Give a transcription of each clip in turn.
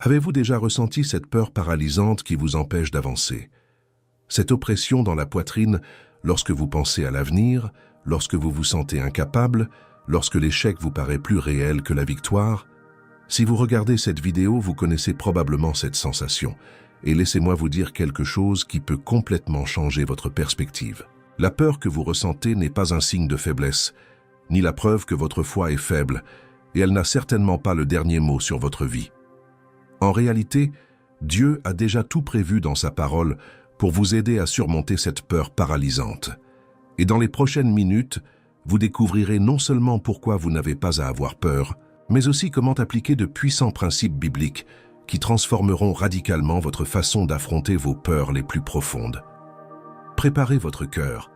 Avez-vous déjà ressenti cette peur paralysante qui vous empêche d'avancer? Cette oppression dans la poitrine lorsque vous pensez à l'avenir, lorsque vous vous sentez incapable, lorsque l'échec vous paraît plus réel que la victoire? Si vous regardez cette vidéo, vous connaissez probablement cette sensation. Et laissez-moi vous dire quelque chose qui peut complètement changer votre perspective. La peur que vous ressentez n'est pas un signe de faiblesse, ni la preuve que votre foi est faible, et elle n'a certainement pas le dernier mot sur votre vie. En réalité, Dieu a déjà tout prévu dans sa parole pour vous aider à surmonter cette peur paralysante. Et dans les prochaines minutes, vous découvrirez non seulement pourquoi vous n'avez pas à avoir peur, mais aussi comment appliquer de puissants principes bibliques qui transformeront radicalement votre façon d'affronter vos peurs les plus profondes. Préparez votre cœur,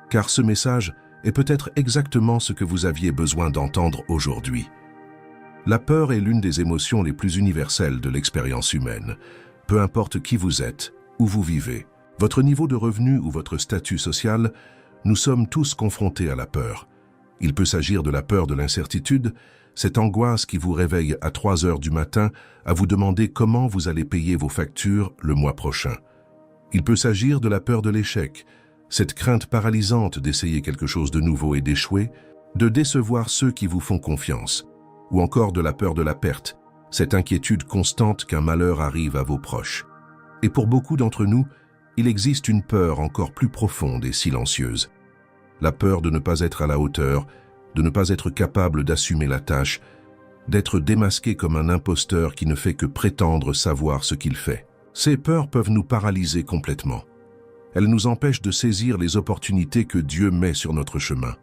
car ce message est peut-être exactement ce que vous aviez besoin d'entendre aujourd'hui. La peur est l'une des émotions les plus universelles de l'expérience humaine. Peu importe qui vous êtes, où vous vivez, votre niveau de revenu ou votre statut social, nous sommes tous confrontés à la peur. Il peut s'agir de la peur de l'incertitude, cette angoisse qui vous réveille à 3 heures du matin à vous demander comment vous allez payer vos factures le mois prochain. Il peut s'agir de la peur de l'échec, cette crainte paralysante d'essayer quelque chose de nouveau et d'échouer, de décevoir ceux qui vous font confiance, ou encore de la peur de la perte, cette inquiétude constante qu'un malheur arrive à vos proches. Et pour beaucoup d'entre nous, il existe une peur encore plus profonde et silencieuse. La peur de ne pas être à la hauteur, de ne pas être capable d'assumer la tâche, d'être démasqué comme un imposteur qui ne fait que prétendre savoir ce qu'il fait. Ces peurs peuvent nous paralyser complètement. Elles nous empêchent de saisir les opportunités que Dieu met sur notre chemin.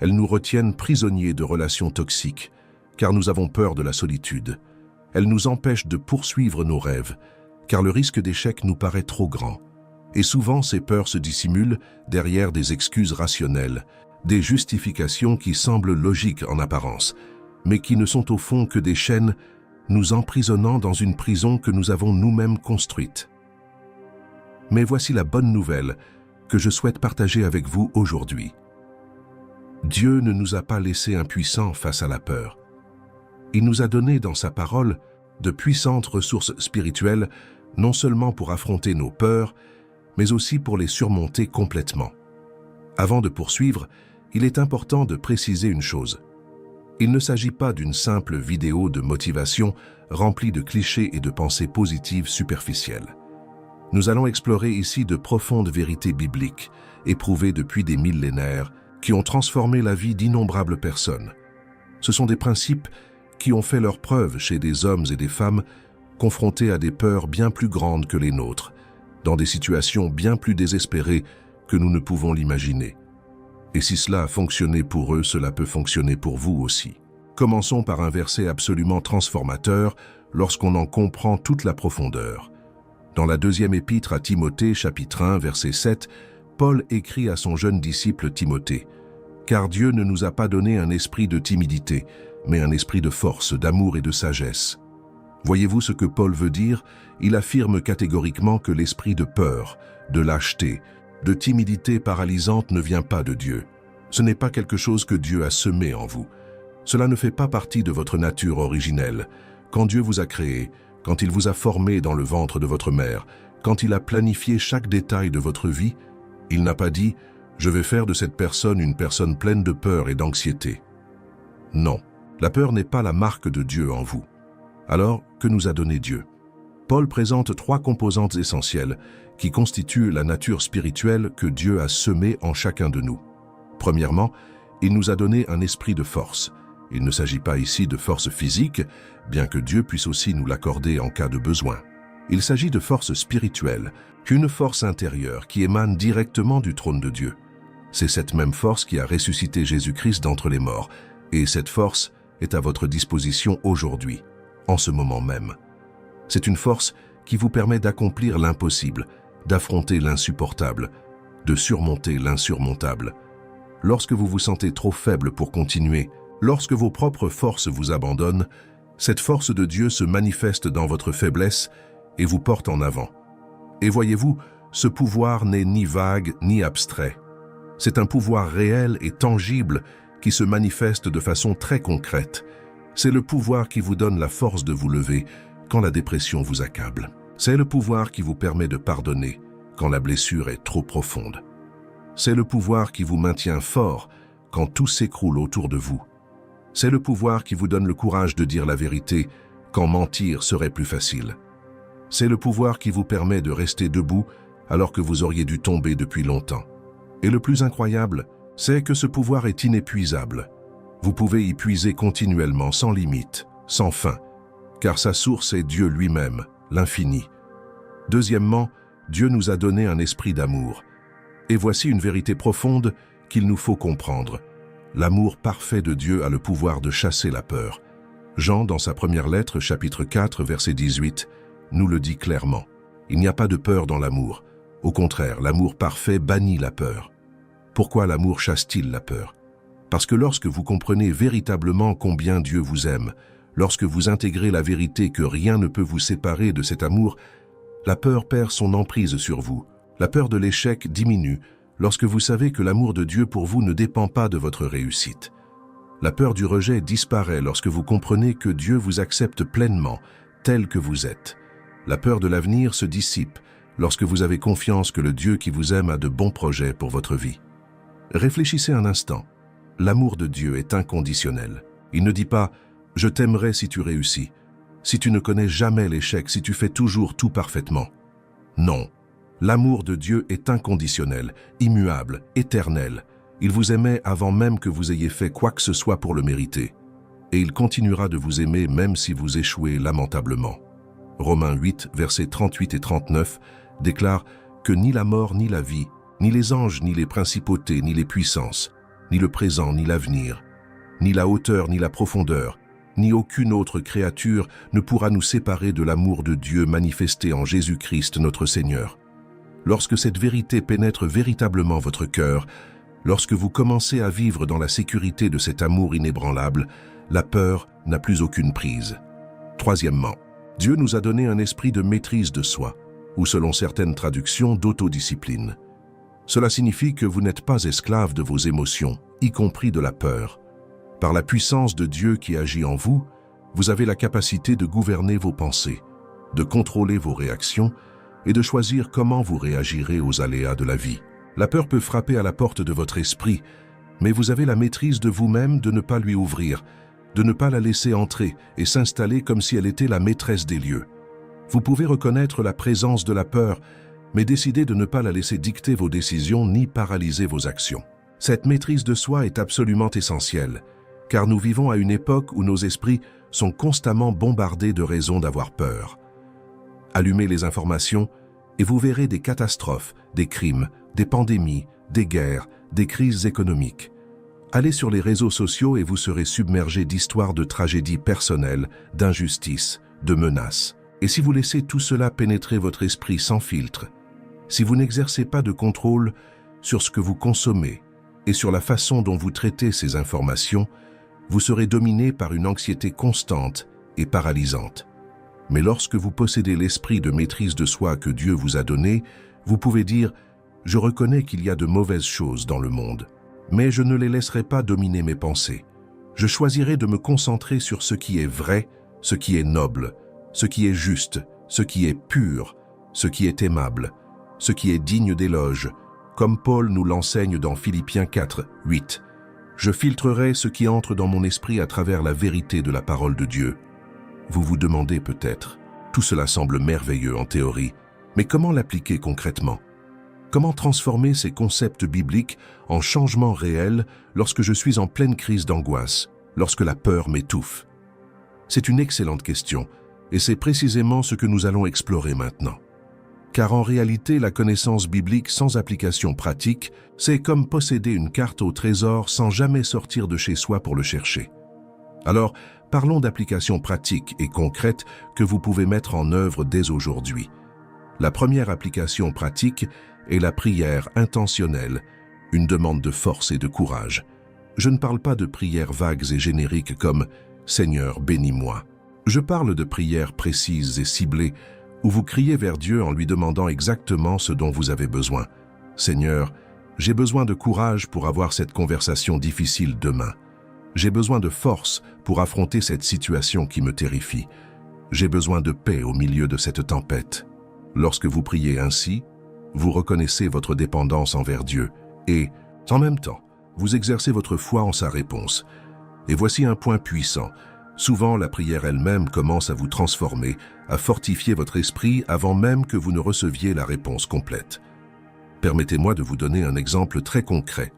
Elles nous retiennent prisonniers de relations toxiques, car nous avons peur de la solitude. Elles nous empêchent de poursuivre nos rêves, car le risque d'échec nous paraît trop grand. Et souvent, ces peurs se dissimulent derrière des excuses rationnelles, des justifications qui semblent logiques en apparence, mais qui ne sont au fond que des chaînes nous emprisonnant dans une prison que nous avons nous-mêmes construite. Mais voici la bonne nouvelle que je souhaite partager avec vous aujourd'hui. Dieu ne nous a pas laissés impuissants face à la peur. Il nous a donné dans sa parole de puissantes ressources spirituelles, non seulement pour affronter nos peurs, mais aussi pour les surmonter complètement. Avant de poursuivre, il est important de préciser une chose. Il ne s'agit pas d'une simple vidéo de motivation remplie de clichés et de pensées positives superficielles. Nous allons explorer ici de profondes vérités bibliques, éprouvées depuis des millénaires, qui ont transformé la vie d'innombrables personnes. Ce sont des principes qui ont fait leur preuve chez des hommes et des femmes confrontés à des peurs bien plus grandes que les nôtres, dans des situations bien plus désespérées que nous ne pouvons l'imaginer. Et si cela a fonctionné pour eux, cela peut fonctionner pour vous aussi. Commençons par un verset absolument transformateur lorsqu'on en comprend toute la profondeur. Dans la deuxième épître à Timothée, chapitre 1, verset 7, Paul écrit à son jeune disciple Timothée, « Car Dieu ne nous a pas donné un esprit de timidité, mais un esprit de force, d'amour et de sagesse. » Voyez-vous ce que Paul veut dire? Il affirme catégoriquement que l'esprit de peur, de lâcheté, de timidité paralysante ne vient pas de Dieu. Ce n'est pas quelque chose que Dieu a semé en vous. Cela ne fait pas partie de votre nature originelle. Quand Dieu vous a créé, quand il vous a formé dans le ventre de votre mère, quand il a planifié chaque détail de votre vie, il n'a pas dit « Je vais faire de cette personne une personne pleine de peur et d'anxiété ». Non, la peur n'est pas la marque de Dieu en vous. Alors, que nous a donné Dieu? Paul présente 3 composantes essentielles qui constituent la nature spirituelle que Dieu a semée en chacun de nous. Premièrement, il nous a donné un esprit de force. Il ne s'agit pas ici de force physique, bien que Dieu puisse aussi nous l'accorder en cas de besoin. Il s'agit de force spirituelle, une force intérieure qui émane directement du trône de Dieu. C'est cette même force qui a ressuscité Jésus-Christ d'entre les morts, et cette force est à votre disposition aujourd'hui, en ce moment même. C'est une force qui vous permet d'accomplir l'impossible, d'affronter l'insupportable, de surmonter l'insurmontable. Lorsque vous vous sentez trop faible pour continuer, lorsque vos propres forces vous abandonnent, cette force de Dieu se manifeste dans votre faiblesse et vous porte en avant. Et voyez-vous, ce pouvoir n'est ni vague ni abstrait. C'est un pouvoir réel et tangible qui se manifeste de façon très concrète. C'est le pouvoir qui vous donne la force de vous lever, quand la dépression vous accable. C'est le pouvoir qui vous permet de pardonner quand la blessure est trop profonde. C'est le pouvoir qui vous maintient fort quand tout s'écroule autour de vous. C'est le pouvoir qui vous donne le courage de dire la vérité quand mentir serait plus facile. C'est le pouvoir qui vous permet de rester debout alors que vous auriez dû tomber depuis longtemps. Et le plus incroyable, c'est que ce pouvoir est inépuisable. Vous pouvez y puiser continuellement, sans limite, sans fin, car sa source est Dieu lui-même, l'infini. Deuxièmement, Dieu nous a donné un esprit d'amour. Et voici une vérité profonde qu'il nous faut comprendre. L'amour parfait de Dieu a le pouvoir de chasser la peur. Jean, dans sa première lettre, chapitre 4, verset 18, nous le dit clairement. Il n'y a pas de peur dans l'amour. Au contraire, l'amour parfait bannit la peur. Pourquoi l'amour chasse-t-il la peur? Parce que lorsque vous comprenez véritablement combien Dieu vous aime, lorsque vous intégrez la vérité que rien ne peut vous séparer de cet amour, la peur perd son emprise sur vous. La peur de l'échec diminue lorsque vous savez que l'amour de Dieu pour vous ne dépend pas de votre réussite. La peur du rejet disparaît lorsque vous comprenez que Dieu vous accepte pleinement, tel que vous êtes. La peur de l'avenir se dissipe lorsque vous avez confiance que le Dieu qui vous aime a de bons projets pour votre vie. Réfléchissez un instant. L'amour de Dieu est inconditionnel. Il ne dit pas « je t'aimerai si tu réussis », si tu ne connais jamais l'échec, si tu fais toujours tout parfaitement. Non. L'amour de Dieu est inconditionnel, immuable, éternel. Il vous aimait avant même que vous ayez fait quoi que ce soit pour le mériter. Et il continuera de vous aimer même si vous échouez lamentablement. Romains 8, versets 38 et 39 déclare que ni la mort ni la vie, ni les anges, ni les principautés, ni les puissances, ni le présent, ni l'avenir, ni la hauteur, ni la profondeur, ni aucune autre créature ne pourra nous séparer de l'amour de Dieu manifesté en Jésus-Christ notre Seigneur. Lorsque cette vérité pénètre véritablement votre cœur, lorsque vous commencez à vivre dans la sécurité de cet amour inébranlable, la peur n'a plus aucune prise. Troisièmement, Dieu nous a donné un esprit de maîtrise de soi, ou selon certaines traductions, d'autodiscipline. Cela signifie que vous n'êtes pas esclave de vos émotions, y compris de la peur. Par la puissance de Dieu qui agit en vous, vous avez la capacité de gouverner vos pensées, de contrôler vos réactions et de choisir comment vous réagirez aux aléas de la vie. La peur peut frapper à la porte de votre esprit, mais vous avez la maîtrise de vous-même de ne pas lui ouvrir, de ne pas la laisser entrer et s'installer comme si elle était la maîtresse des lieux. Vous pouvez reconnaître la présence de la peur, mais décider de ne pas la laisser dicter vos décisions ni paralyser vos actions. Cette maîtrise de soi est absolument essentielle, car nous vivons à une époque où nos esprits sont constamment bombardés de raisons d'avoir peur. Allumez les informations et vous verrez des catastrophes, des crimes, des pandémies, des guerres, des crises économiques. Allez sur les réseaux sociaux et vous serez submergé d'histoires de tragédies personnelles, d'injustices, de menaces. Et si vous laissez tout cela pénétrer votre esprit sans filtre, si vous n'exercez pas de contrôle sur ce que vous consommez et sur la façon dont vous traitez ces informations, vous serez dominé par une anxiété constante et paralysante. Mais lorsque vous possédez l'esprit de maîtrise de soi que Dieu vous a donné, vous pouvez dire « Je reconnais qu'il y a de mauvaises choses dans le monde, mais je ne les laisserai pas dominer mes pensées. Je choisirai de me concentrer sur ce qui est vrai, ce qui est noble, ce qui est juste, ce qui est pur, ce qui est aimable, ce qui est digne d'éloge, comme Paul nous l'enseigne dans Philippiens 4, 8. Je filtrerai ce qui entre dans mon esprit à travers la vérité de la parole de Dieu. » Vous vous demandez peut-être, tout cela semble merveilleux en théorie, mais comment l'appliquer concrètement? Comment transformer ces concepts bibliques en changements réels lorsque je suis en pleine crise d'angoisse, lorsque la peur m'étouffe? C'est une excellente question, et c'est précisément ce que nous allons explorer maintenant. Car en réalité, la connaissance biblique sans application pratique, c'est comme posséder une carte au trésor sans jamais sortir de chez soi pour le chercher. Alors, parlons d'applications pratiques et concrètes que vous pouvez mettre en œuvre dès aujourd'hui. La première application pratique est la prière intentionnelle, une demande de force et de courage. Je ne parle pas de prières vagues et génériques comme « Seigneur, bénis-moi ». Je parle de prières précises et ciblées où vous criez vers Dieu en lui demandant exactement ce dont vous avez besoin. « Seigneur, j'ai besoin de courage pour avoir cette conversation difficile demain. J'ai besoin de force pour affronter cette situation qui me terrifie. J'ai besoin de paix au milieu de cette tempête. Lorsque vous priez ainsi, vous reconnaissez votre dépendance envers Dieu et, en même temps, vous exercez votre foi en sa réponse. Et voici un point puissant. Souvent, la prière elle-même commence à vous transformer, à fortifier votre esprit avant même que vous ne receviez la réponse complète. Permettez-moi de vous donner un exemple très concret.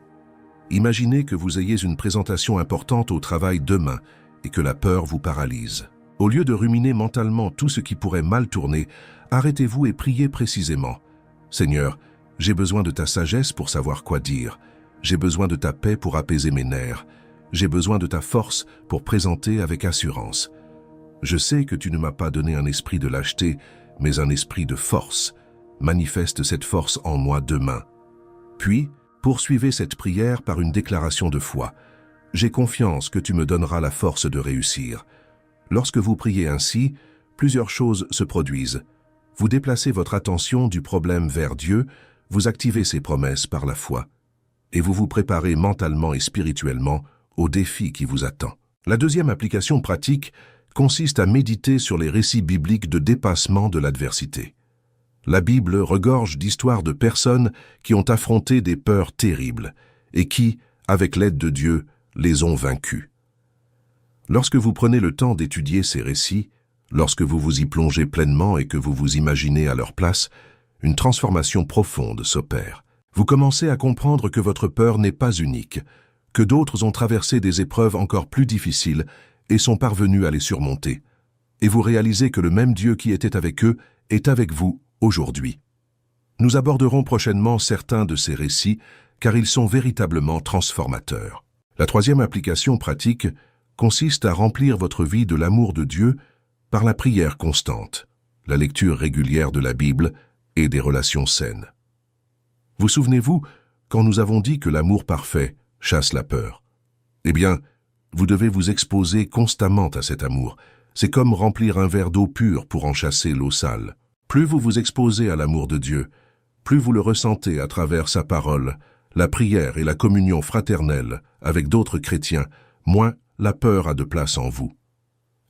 Imaginez que vous ayez une présentation importante au travail demain et que la peur vous paralyse. Au lieu de ruminer mentalement tout ce qui pourrait mal tourner, arrêtez-vous et priez précisément. « Seigneur, j'ai besoin de ta sagesse pour savoir quoi dire. J'ai besoin de ta paix pour apaiser mes nerfs. J'ai besoin de ta force pour présenter avec assurance. Je sais que tu ne m'as pas donné un esprit de lâcheté, mais un esprit de force. Manifeste cette force en moi demain. » Puis, poursuivez cette prière par une déclaration de foi. « J'ai confiance que tu me donneras la force de réussir. » Lorsque vous priez ainsi, plusieurs choses se produisent. Vous déplacez votre attention du problème vers Dieu, vous activez ses promesses par la foi. Et vous vous préparez mentalement et spirituellement au défi qui vous attend. La deuxième application pratique consiste à méditer sur les récits bibliques de dépassement de l'adversité. La Bible regorge d'histoires de personnes qui ont affronté des peurs terribles et qui, avec l'aide de Dieu, les ont vaincus. Lorsque vous prenez le temps d'étudier ces récits, lorsque vous vous y plongez pleinement et que vous vous imaginez à leur place, une transformation profonde s'opère. Vous commencez à comprendre que votre peur n'est pas unique, que d'autres ont traversé des épreuves encore plus difficiles et sont parvenus à les surmonter. Et vous réalisez que le même Dieu qui était avec eux est avec vous aujourd'hui. Nous aborderons prochainement certains de ces récits car ils sont véritablement transformateurs. La troisième application pratique consiste à remplir votre vie de l'amour de Dieu par la prière constante, la lecture régulière de la Bible et des relations saines. Vous souvenez-vous quand nous avons dit que l'amour parfait chasse la peur? Eh bien, vous devez vous exposer constamment à cet amour. C'est comme remplir un verre d'eau pure pour en chasser l'eau sale. Plus vous vous exposez à l'amour de Dieu, plus vous le ressentez à travers sa parole, la prière et la communion fraternelle avec d'autres chrétiens, moins la peur a de place en vous.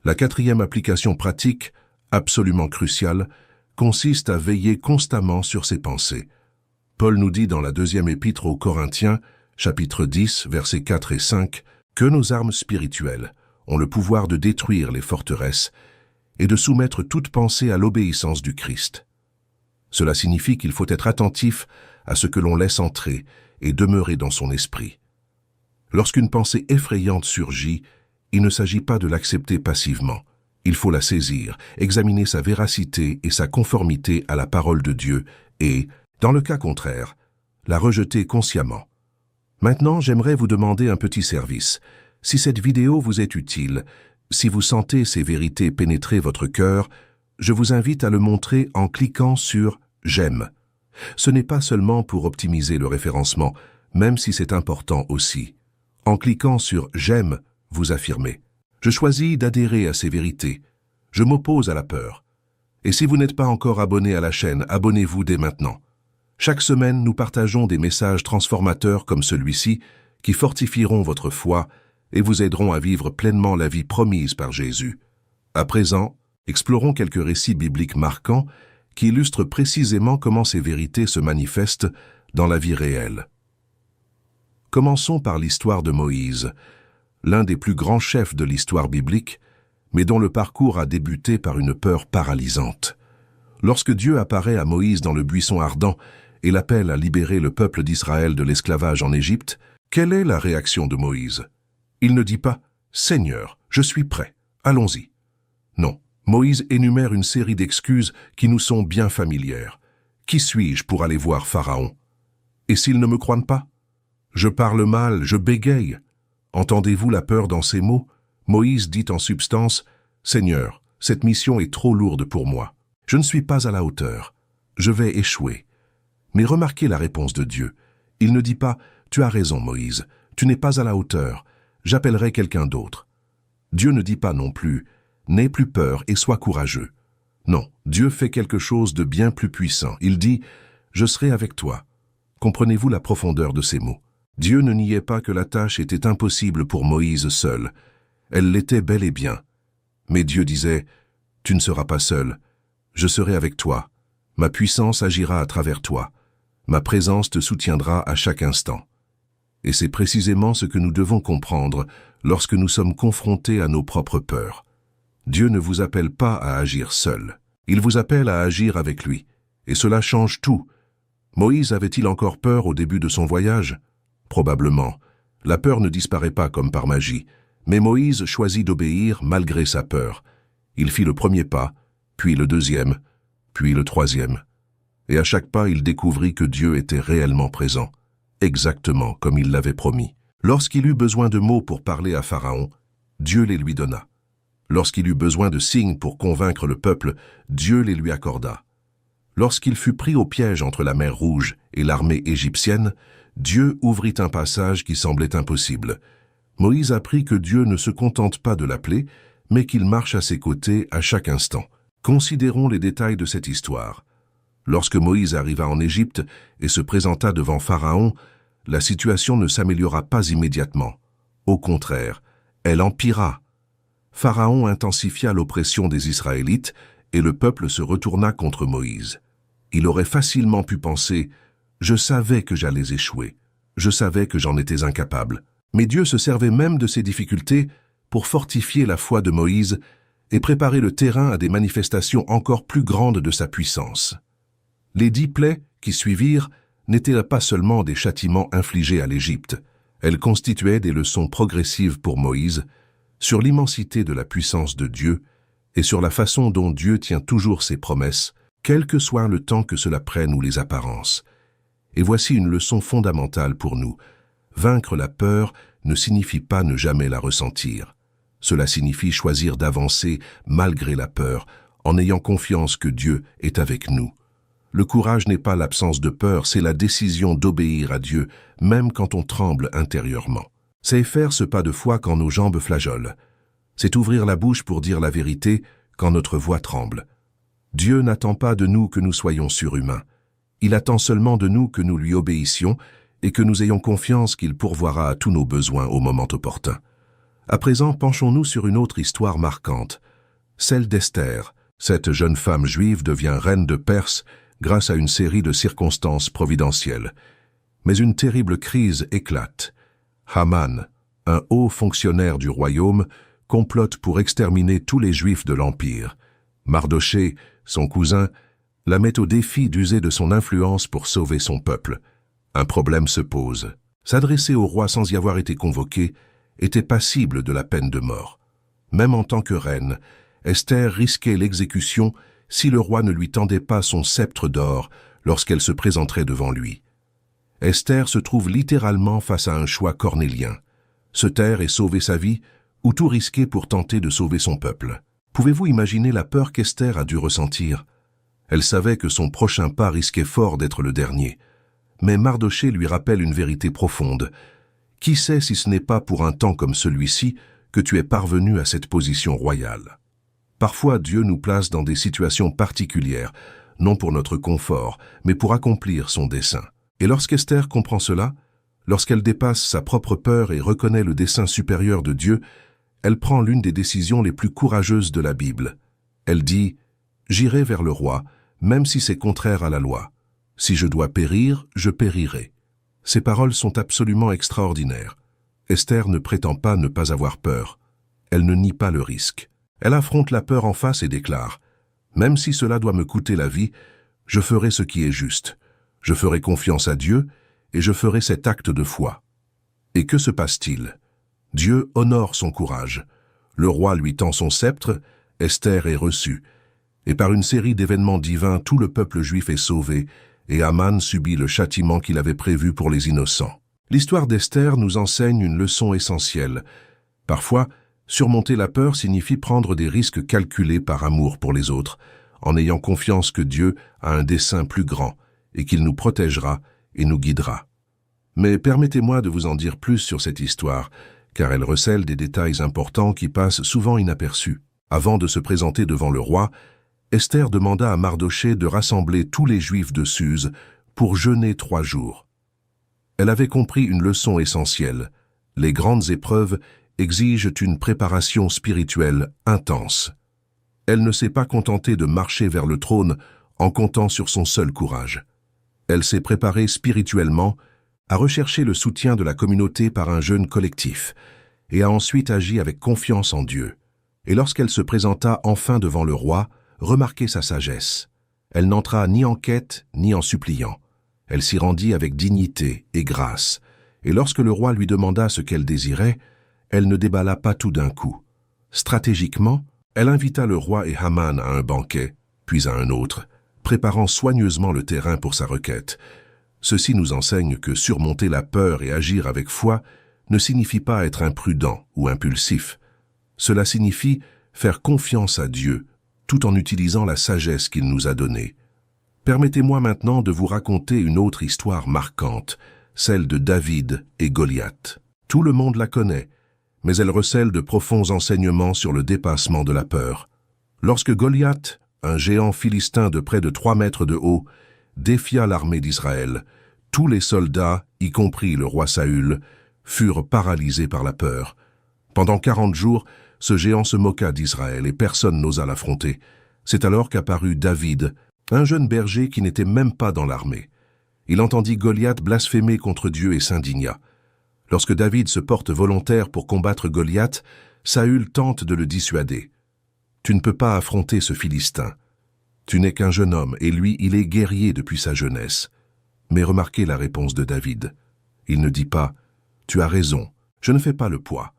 La quatrième application pratique, absolument cruciale, consiste à veiller constamment sur ses pensées. Paul nous dit dans la deuxième épître aux Corinthiens, chapitre 10, versets 4 et 5, que nos armes spirituelles ont le pouvoir de détruire les forteresses et de soumettre toute pensée à l'obéissance du Christ. Cela signifie qu'il faut être attentif à ce que l'on laisse entrer et demeurer dans son esprit. Lorsqu'une pensée effrayante surgit, il ne s'agit pas de l'accepter passivement. Il faut la saisir, examiner sa véracité et sa conformité à la parole de Dieu et, dans le cas contraire, la rejeter consciemment. Maintenant, j'aimerais vous demander un petit service. Si cette vidéo vous est utile, si vous sentez ces vérités pénétrer votre cœur, je vous invite à le montrer en cliquant sur « J'aime ». Ce n'est pas seulement pour optimiser le référencement, même si c'est important aussi. En cliquant sur « J'aime », vous affirmez « Je choisis d'adhérer à ces vérités. Je m'oppose à la peur. » Et si vous n'êtes pas encore abonné à la chaîne, abonnez-vous dès maintenant. Chaque semaine, nous partageons des messages transformateurs comme celui-ci qui fortifieront votre foi et vous aideront à vivre pleinement la vie promise par Jésus. À présent, explorons quelques récits bibliques marquants qui illustrent précisément comment ces vérités se manifestent dans la vie réelle. Commençons par l'histoire de Moïse, l'un des plus grands chefs de l'histoire biblique, mais dont le parcours a débuté par une peur paralysante. Lorsque Dieu apparaît à Moïse dans le buisson ardent et l'appelle à libérer le peuple d'Israël de l'esclavage en Égypte, quelle est la réaction de Moïse? Il ne dit pas « Seigneur, je suis prêt, allons-y ». Non, Moïse énumère une série d'excuses qui nous sont bien familières. Qui suis-je pour aller voir Pharaon? Et s'ils ne me croient pas? Je parle mal, je bégaye. Entendez-vous la peur dans ces mots? Moïse dit en substance « Seigneur, cette mission est trop lourde pour moi. Je ne suis pas à la hauteur. Je vais échouer. » Mais remarquez la réponse de Dieu. Il ne dit pas « Tu as raison, Moïse, tu n'es pas à la hauteur. J'appellerai quelqu'un d'autre. » Dieu ne dit pas non plus « N'aie plus peur et sois courageux. » Non, Dieu fait quelque chose de bien plus puissant. Il dit « Je serai avec toi. » Comprenez-vous la profondeur de ces mots? Dieu ne niait pas que la tâche était impossible pour Moïse seul. Elle l'était bel et bien. Mais Dieu disait « Tu ne seras pas seul. Je serai avec toi. Ma puissance agira à travers toi. Ma présence te soutiendra à chaque instant. Et c'est précisément ce que nous devons comprendre lorsque nous sommes confrontés à nos propres peurs. Dieu ne vous appelle pas à agir seul. Il vous appelle à agir avec lui. Et cela change tout. Moïse avait-il encore peur au début de son voyage? Probablement. La peur ne disparaît pas comme par magie. Mais Moïse choisit d'obéir malgré sa peur. Il fit le premier pas, puis le deuxième, puis le troisième. Et à chaque pas, il découvrit que Dieu était réellement présent, exactement comme il l'avait promis. Lorsqu'il eut besoin de mots pour parler à Pharaon, Dieu les lui donna. Lorsqu'il eut besoin de signes pour convaincre le peuple, Dieu les lui accorda. Lorsqu'il fut pris au piège entre la mer Rouge et l'armée égyptienne, Dieu ouvrit un passage qui semblait impossible. Moïse apprit que Dieu ne se contente pas de l'appeler, mais qu'il marche à ses côtés à chaque instant. Considérons les détails de cette histoire. Lorsque Moïse arriva en Égypte et se présenta devant Pharaon, la situation ne s'améliora pas immédiatement. Au contraire, elle empira. Pharaon intensifia l'oppression des Israélites et le peuple se retourna contre Moïse. Il aurait facilement pu penser « Je savais que j'allais échouer. Je savais que j'en étais incapable. » Mais Dieu se servait même de ces difficultés pour fortifier la foi de Moïse et préparer le terrain à des manifestations encore plus grandes de sa puissance. Les 10 plaies qui suivirent n'étaient pas seulement des châtiments infligés à l'Égypte, elles constituaient des leçons progressives pour Moïse sur l'immensité de la puissance de Dieu et sur la façon dont Dieu tient toujours ses promesses, quel que soit le temps que cela prenne ou les apparences. Et voici une leçon fondamentale pour nous. Vaincre la peur ne signifie pas ne jamais la ressentir. Cela signifie choisir d'avancer malgré la peur, en ayant confiance que Dieu est avec nous. Le courage n'est pas l'absence de peur, c'est la décision d'obéir à Dieu, même quand on tremble intérieurement. C'est faire ce pas de foi quand nos jambes flageolent. C'est ouvrir la bouche pour dire la vérité quand notre voix tremble. Dieu n'attend pas de nous que nous soyons surhumains. Il attend seulement de nous que nous lui obéissions et que nous ayons confiance qu'il pourvoira à tous nos besoins au moment opportun. À présent, penchons-nous sur une autre histoire marquante, celle d'Esther. Cette jeune femme juive devient reine de Perse grâce à une série de circonstances providentielles. Mais une terrible crise éclate. Haman, un haut fonctionnaire du royaume, complote pour exterminer tous les Juifs de l'Empire. Mardochée, son cousin, la met au défi d'user de son influence pour sauver son peuple. Un problème se pose. S'adresser au roi sans y avoir été convoqué était passible de la peine de mort. Même en tant que reine, Esther risquait l'exécution si le roi ne lui tendait pas son sceptre d'or lorsqu'elle se présenterait devant lui. Esther se trouve littéralement face à un choix cornélien. Se taire et sauver sa vie, ou tout risquer pour tenter de sauver son peuple. Pouvez-vous imaginer la peur qu'Esther a dû ressentir? Elle savait que son prochain pas risquait fort d'être le dernier. Mais Mardochée lui rappelle une vérité profonde. Qui sait si ce n'est pas pour un temps comme celui-ci que tu es parvenu à cette position royale? Parfois, Dieu nous place dans des situations particulières, non pour notre confort, mais pour accomplir son dessein. Et lorsqu'Esther comprend cela, lorsqu'elle dépasse sa propre peur et reconnaît le dessein supérieur de Dieu, elle prend l'une des décisions les plus courageuses de la Bible. Elle dit « J'irai vers le roi, même si c'est contraire à la loi. Si je dois périr, je périrai. » Ces paroles sont absolument extraordinaires. Esther ne prétend pas ne pas avoir peur. Elle ne nie pas le risque. Elle affronte la peur en face et déclare « Même si cela doit me coûter la vie, je ferai ce qui est juste. Je ferai confiance à Dieu et je ferai cet acte de foi. » Et que se passe-t-il? Dieu honore son courage. Le roi lui tend son sceptre, Esther est reçue. Et par une série d'événements divins, tout le peuple juif est sauvé, et Haman subit le châtiment qu'il avait prévu pour les innocents. L'histoire d'Esther nous enseigne une leçon essentielle. Parfois, surmonter la peur signifie prendre des risques calculés par amour pour les autres, en ayant confiance que Dieu a un dessein plus grand, et qu'il nous protégera et nous guidera. Mais permettez-moi de vous en dire plus sur cette histoire, car elle recèle des détails importants qui passent souvent inaperçus. Avant de se présenter devant le roi, Esther demanda à Mardochée de rassembler tous les Juifs de Suse pour jeûner 3 jours. Elle avait compris une leçon essentielle. Les grandes épreuves exigent une préparation spirituelle intense. Elle ne s'est pas contentée de marcher vers le trône en comptant sur son seul courage. Elle s'est préparée spirituellement à rechercher le soutien de la communauté par un jeûne collectif et a ensuite agi avec confiance en Dieu. Et lorsqu'elle se présenta enfin devant le roi, remarquez sa sagesse. Elle n'entra ni en quête ni en suppliant. Elle s'y rendit avec dignité et grâce. Et lorsque le roi lui demanda ce qu'elle désirait, elle ne déballa pas tout d'un coup. Stratégiquement, elle invita le roi et Haman à un banquet, puis à un autre, préparant soigneusement le terrain pour sa requête. Ceci nous enseigne que surmonter la peur et agir avec foi ne signifie pas être imprudent ou impulsif. Cela signifie faire confiance à Dieu, tout en utilisant la sagesse qu'il nous a donnée. Permettez-moi maintenant de vous raconter une autre histoire marquante, celle de David et Goliath. Tout le monde la connaît, mais elle recèle de profonds enseignements sur le dépassement de la peur. Lorsque Goliath, un géant philistin de près de 3 mètres de haut, défia l'armée d'Israël, tous les soldats, y compris le roi Saül, furent paralysés par la peur. Pendant 40 jours, ce géant se moqua d'Israël et personne n'osa l'affronter. C'est alors qu'apparut David, un jeune berger qui n'était même pas dans l'armée. Il entendit Goliath blasphémer contre Dieu et s'indigna. Lorsque David se porte volontaire pour combattre Goliath, Saül tente de le dissuader. « Tu ne peux pas affronter ce Philistin. Tu n'es qu'un jeune homme, et lui, il est guerrier depuis sa jeunesse. » Mais remarquez la réponse de David. Il ne dit pas « Tu as raison, je ne fais pas le poids ».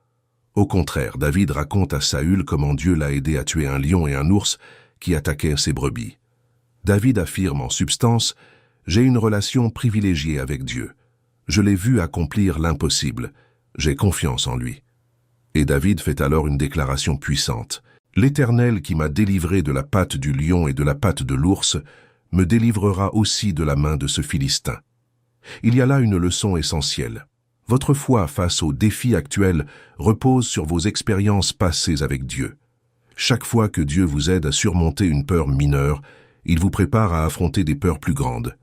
Au contraire, David raconte à Saül comment Dieu l'a aidé à tuer un lion et un ours qui attaquaient ses brebis. David affirme en substance « J'ai une relation privilégiée avec Dieu. Je l'ai vu accomplir l'impossible. J'ai confiance en lui. » Et David fait alors une déclaration puissante. « L'Éternel qui m'a délivré de la patte du lion et de la patte de l'ours me délivrera aussi de la main de ce Philistin. » Il y a là une leçon essentielle. Votre foi face aux défis actuels repose sur vos expériences passées avec Dieu. Chaque fois que Dieu vous aide à surmonter une peur mineure, il vous prépare à affronter des peurs plus grandes.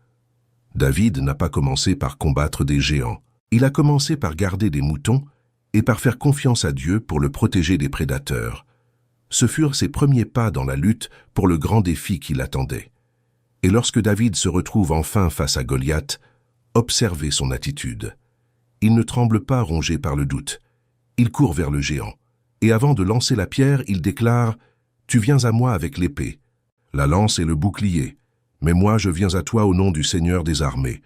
David n'a pas commencé par combattre des géants. Il a commencé par garder des moutons et par faire confiance à Dieu pour le protéger des prédateurs. Ce furent ses premiers pas dans la lutte pour le grand défi qui l'attendait. Et lorsque David se retrouve enfin face à Goliath, observez son attitude. Il ne tremble pas rongé par le doute. Il court vers le géant. Et avant de lancer la pierre, il déclare « Tu viens à moi avec l'épée, la lance et le bouclier. Mais moi, je viens à toi au nom du Seigneur des armées.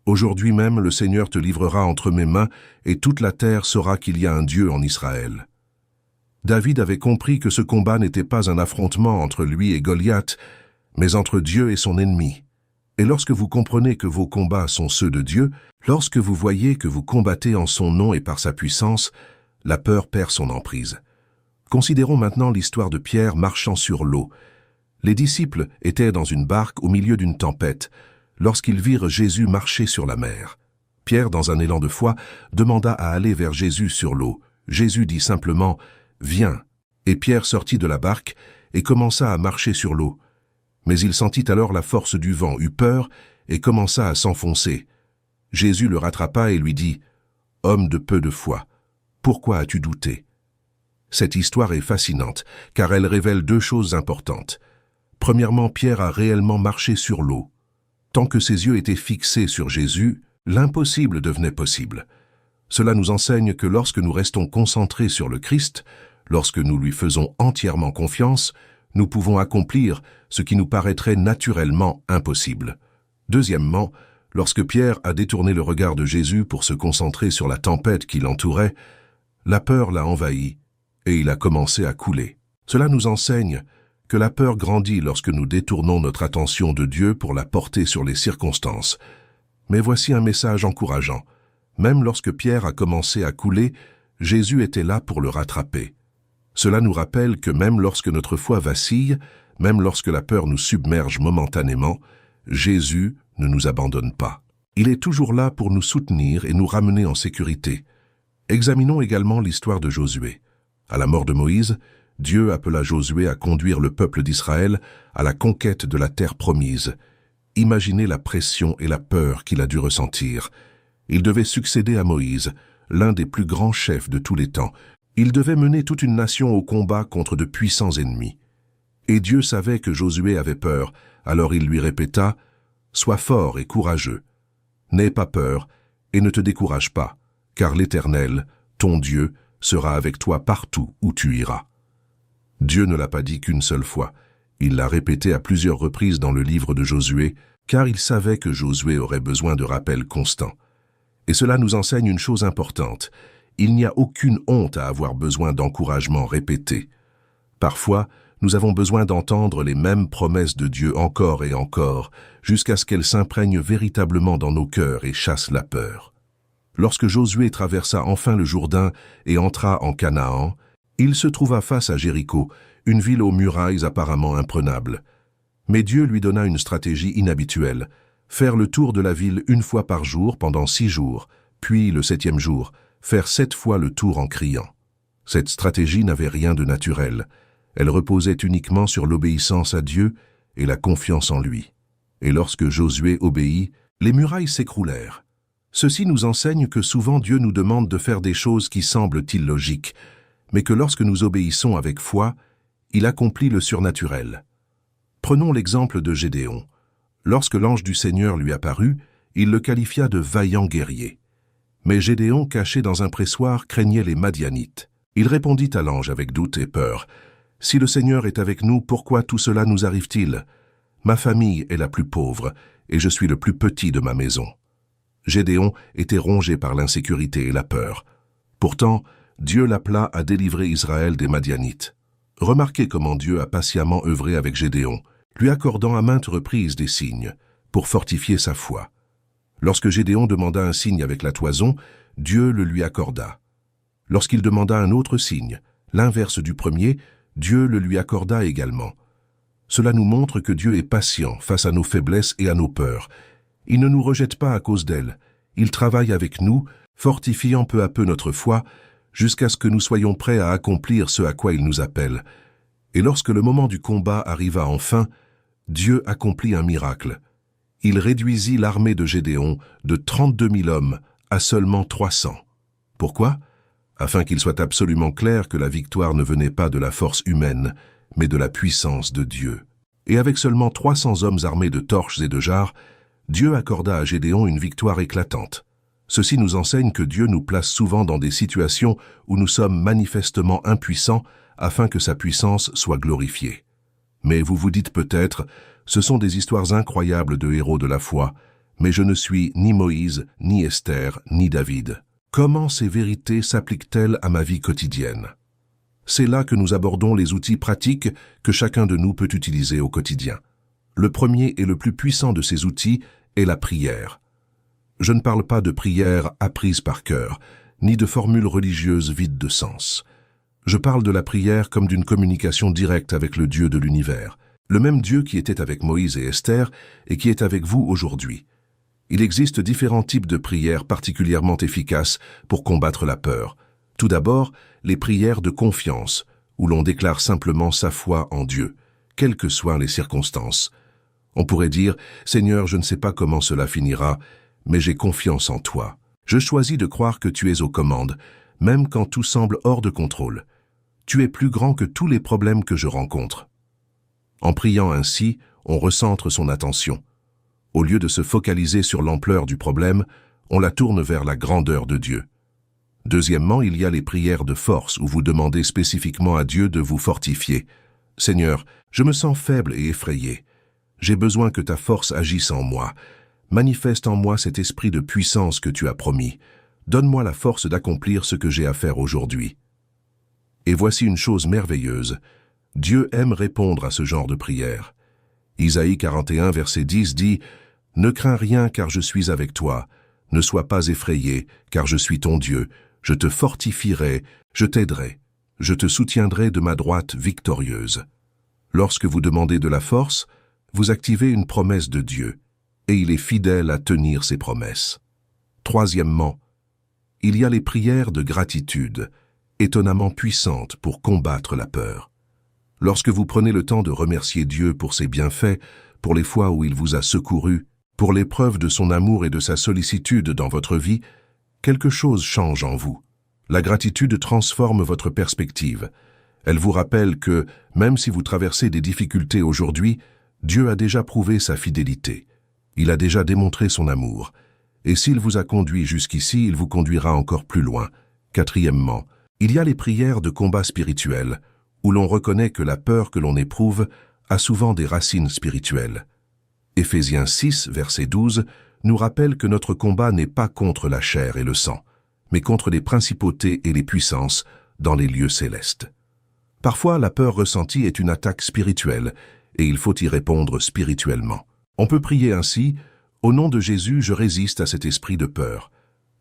Aujourd'hui même, le Seigneur te livrera entre mes mains, et toute la terre saura qu'il y a un Dieu en Israël. » David avait compris que ce combat n'était pas un affrontement entre lui et Goliath, mais entre Dieu et son ennemi. Et lorsque vous comprenez que vos combats sont ceux de Dieu, lorsque vous voyez que vous combattez en son nom et par sa puissance, la peur perd son emprise. Considérons maintenant l'histoire de Pierre marchant sur l'eau. Les disciples étaient dans une barque au milieu d'une tempête, lorsqu'ils virent Jésus marcher sur la mer. Pierre, dans un élan de foi, demanda à aller vers Jésus sur l'eau. Jésus dit simplement « Viens ». Et Pierre sortit de la barque et commença à marcher sur l'eau. Mais il sentit alors la force du vent, eut peur et commença à s'enfoncer. Jésus le rattrapa et lui dit « Homme de peu de foi, pourquoi as-tu douté ?» Cette histoire est fascinante, car elle révèle 2 choses importantes. Premièrement, Pierre a réellement marché sur l'eau. Tant que ses yeux étaient fixés sur Jésus, l'impossible devenait possible. Cela nous enseigne que lorsque nous restons concentrés sur le Christ, lorsque nous lui faisons entièrement confiance, nous pouvons accomplir ce qui nous paraîtrait naturellement impossible. Deuxièmement, lorsque Pierre a détourné le regard de Jésus pour se concentrer sur la tempête qui l'entourait, la peur l'a envahi et il a commencé à couler. Cela nous enseigne que la peur grandit lorsque nous détournons notre attention de Dieu pour la porter sur les circonstances. Mais voici un message encourageant. Même lorsque Pierre a commencé à couler, Jésus était là pour le rattraper. Cela nous rappelle que même lorsque notre foi vacille, même lorsque la peur nous submerge momentanément, Jésus ne nous abandonne pas. Il est toujours là pour nous soutenir et nous ramener en sécurité. Examinons également l'histoire de Josué. À la mort de Moïse, Dieu appela Josué à conduire le peuple d'Israël à la conquête de la terre promise. Imaginez la pression et la peur qu'il a dû ressentir. Il devait succéder à Moïse, l'un des plus grands chefs de tous les temps. Il devait mener toute une nation au combat contre de puissants ennemis. Et Dieu savait que Josué avait peur, alors il lui répéta, « Sois fort et courageux. N'aie pas peur et ne te décourage pas, car l'Éternel, ton Dieu, sera avec toi partout où tu iras. » Dieu ne l'a pas dit qu'une seule fois. Il l'a répété à plusieurs reprises dans le livre de Josué, car il savait que Josué aurait besoin de rappels constants. Et cela nous enseigne une chose importante. Il n'y a aucune honte à avoir besoin d'encouragement répété. Parfois, nous avons besoin d'entendre les mêmes promesses de Dieu encore et encore, jusqu'à ce qu'elles s'imprègnent véritablement dans nos cœurs et chassent la peur. Lorsque Josué traversa enfin le Jourdain et entra en Canaan, il se trouva face à Jéricho, une ville aux murailles apparemment imprenables. Mais Dieu lui donna une stratégie inhabituelle, faire le tour de la ville une fois par jour pendant 6 jours, puis le 7e jour, faire 7 fois le tour en criant. Cette stratégie n'avait rien de naturel. Elle reposait uniquement sur l'obéissance à Dieu et la confiance en lui. Et lorsque Josué obéit, les murailles s'écroulèrent. Ceci nous enseigne que souvent Dieu nous demande de faire des choses qui semblent illogiques, mais que lorsque nous obéissons avec foi, il accomplit le surnaturel. Prenons l'exemple de Gédéon. Lorsque l'ange du Seigneur lui apparut, il le qualifia de vaillant guerrier. Mais Gédéon, caché dans un pressoir, craignait les Madianites. Il répondit à l'ange avec doute et peur. « Si le Seigneur est avec nous, pourquoi tout cela nous arrive-t-il? Ma famille est la plus pauvre, et je suis le plus petit de ma maison. » Gédéon était rongé par l'insécurité et la peur. Pourtant, Dieu l'appela à délivrer Israël des Madianites. Remarquez comment Dieu a patiemment œuvré avec Gédéon, lui accordant à maintes reprises des signes, pour fortifier sa foi. Lorsque Gédéon demanda un signe avec la toison, Dieu le lui accorda. Lorsqu'il demanda un autre signe, l'inverse du premier, Dieu le lui accorda également. Cela nous montre que Dieu est patient face à nos faiblesses et à nos peurs. Il ne nous rejette pas à cause d'elles. Il travaille avec nous, fortifiant peu à peu notre foi, jusqu'à ce que nous soyons prêts à accomplir ce à quoi il nous appelle. Et lorsque le moment du combat arriva enfin, Dieu accomplit un miracle. Il réduisit l'armée de Gédéon de 32 000 hommes à seulement 300. Pourquoi? Afin qu'il soit absolument clair que la victoire ne venait pas de la force humaine, mais de la puissance de Dieu. Et avec seulement 300 hommes armés de torches et de jarres, Dieu accorda à Gédéon une victoire éclatante. Ceci nous enseigne que Dieu nous place souvent dans des situations où nous sommes manifestement impuissants afin que sa puissance soit glorifiée. Mais vous vous dites peut-être, ce sont des histoires incroyables de héros de la foi, mais je ne suis ni Moïse, ni Esther, ni David. Comment ces vérités s'appliquent-elles à ma vie quotidienne? C'est là que nous abordons les outils pratiques que chacun de nous peut utiliser au quotidien. Le premier et le plus puissant de ces outils est la prière. Je ne parle pas de prière apprise par cœur, ni de formules religieuses vides de sens. Je parle de la prière comme d'une communication directe avec le Dieu de l'univers, le même Dieu qui était avec Moïse et Esther et qui est avec vous aujourd'hui. Il existe différents types de prières particulièrement efficaces pour combattre la peur. Tout d'abord, les prières de confiance, où l'on déclare simplement sa foi en Dieu, quelles que soient les circonstances. On pourrait dire, « Seigneur, je ne sais pas comment cela finira, mais j'ai confiance en toi. Je choisis de croire que tu es aux commandes, même quand tout semble hors de contrôle. Tu es plus grand que tous les problèmes que je rencontre. » En priant ainsi, on recentre son attention. Au lieu de se focaliser sur l'ampleur du problème, on la tourne vers la grandeur de Dieu. Deuxièmement, il y a les prières de force où vous demandez spécifiquement à Dieu de vous fortifier. « Seigneur, je me sens faible et effrayé. J'ai besoin que ta force agisse en moi. Manifeste en moi cet esprit de puissance que tu as promis. Donne-moi la force d'accomplir ce que j'ai à faire aujourd'hui. » Et voici une chose merveilleuse. Dieu aime répondre à ce genre de prière. Isaïe 41, verset 10 dit « Ne crains rien car je suis avec toi. Ne sois pas effrayé car je suis ton Dieu. Je te fortifierai, je t'aiderai. Je te soutiendrai de ma droite victorieuse. » Lorsque vous demandez de la force, vous activez une promesse de Dieu, et il est fidèle à tenir ses promesses. Troisièmement, il y a les prières de gratitude, étonnamment puissantes pour combattre la peur. Lorsque vous prenez le temps de remercier Dieu pour ses bienfaits, pour les fois où il vous a secouru, pour l'épreuve de son amour et de sa sollicitude dans votre vie, quelque chose change en vous. La gratitude transforme votre perspective. Elle vous rappelle que, même si vous traversez des difficultés aujourd'hui, Dieu a déjà prouvé sa fidélité. Il a déjà démontré son amour. Et s'il vous a conduit jusqu'ici, il vous conduira encore plus loin. Quatrièmement, il y a les prières de combat spirituel, où l'on reconnaît que la peur que l'on éprouve a souvent des racines spirituelles. Éphésiens 6, verset 12, nous rappelle que notre combat n'est pas contre la chair et le sang, mais contre les principautés et les puissances dans les lieux célestes. Parfois, la peur ressentie est une attaque spirituelle, et il faut y répondre spirituellement. On peut prier ainsi: « Au nom de Jésus, je résiste à cet esprit de peur.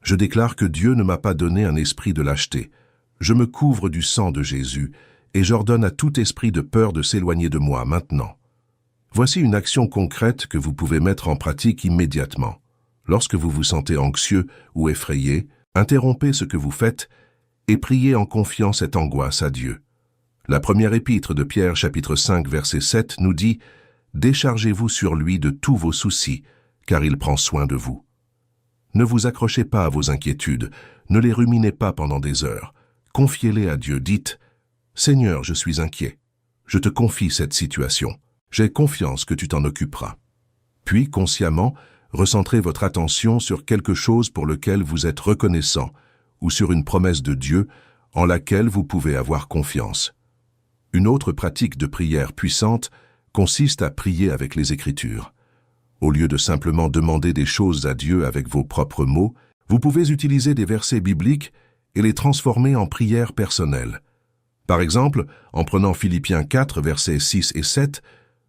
Je déclare que Dieu ne m'a pas donné un esprit de lâcheté. Je me couvre du sang de Jésus, et j'ordonne à tout esprit de peur de s'éloigner de moi maintenant. » Voici une action concrète que vous pouvez mettre en pratique immédiatement. Lorsque vous vous sentez anxieux ou effrayé, interrompez ce que vous faites et priez en confiant cette angoisse à Dieu. La première épître de Pierre, chapitre 5, verset 7, nous dit « Déchargez-vous sur lui de tous vos soucis, car il prend soin de vous. » Ne vous accrochez pas à vos inquiétudes, ne les ruminez pas pendant des heures. Confiez-les à Dieu, dites « Seigneur, je suis inquiet. Je te confie cette situation. J'ai confiance que tu t'en occuperas. » Puis, consciemment, recentrez votre attention sur quelque chose pour lequel vous êtes reconnaissant ou sur une promesse de Dieu en laquelle vous pouvez avoir confiance. Une autre pratique de prière puissante consiste à prier avec les Écritures. Au lieu de simplement demander des choses à Dieu avec vos propres mots, vous pouvez utiliser des versets bibliques et les transformer en prières personnelles. Par exemple, en prenant Philippiens 4, versets 6 et 7,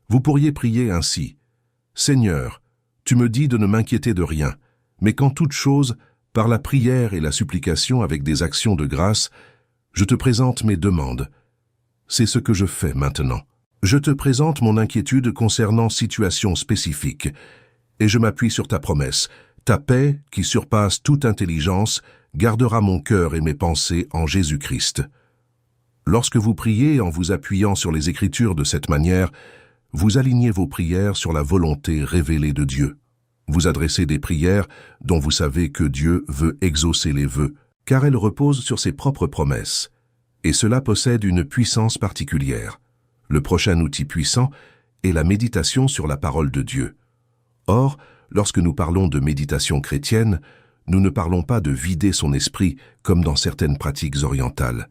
vous pourriez prier ainsi: « Seigneur, tu me dis de ne m'inquiéter de rien, mais qu'en toute chose, par la prière et la supplication avec des actions de grâce, je te présente mes demandes. C'est ce que je fais maintenant. Je te présente mon inquiétude concernant situations spécifiques, et je m'appuie sur ta promesse. Ta paix, qui surpasse toute intelligence, gardera mon cœur et mes pensées en Jésus-Christ. » Lorsque vous priez en vous appuyant sur les Écritures de cette manière, vous alignez vos prières sur la volonté révélée de Dieu. Vous adressez des prières dont vous savez que Dieu veut exaucer les vœux, car elles reposent sur ses propres promesses. Et cela possède une puissance particulière. Le prochain outil puissant est la méditation sur la parole de Dieu. Or, lorsque nous parlons de méditation chrétienne, nous ne parlons pas de vider son esprit comme dans certaines pratiques orientales.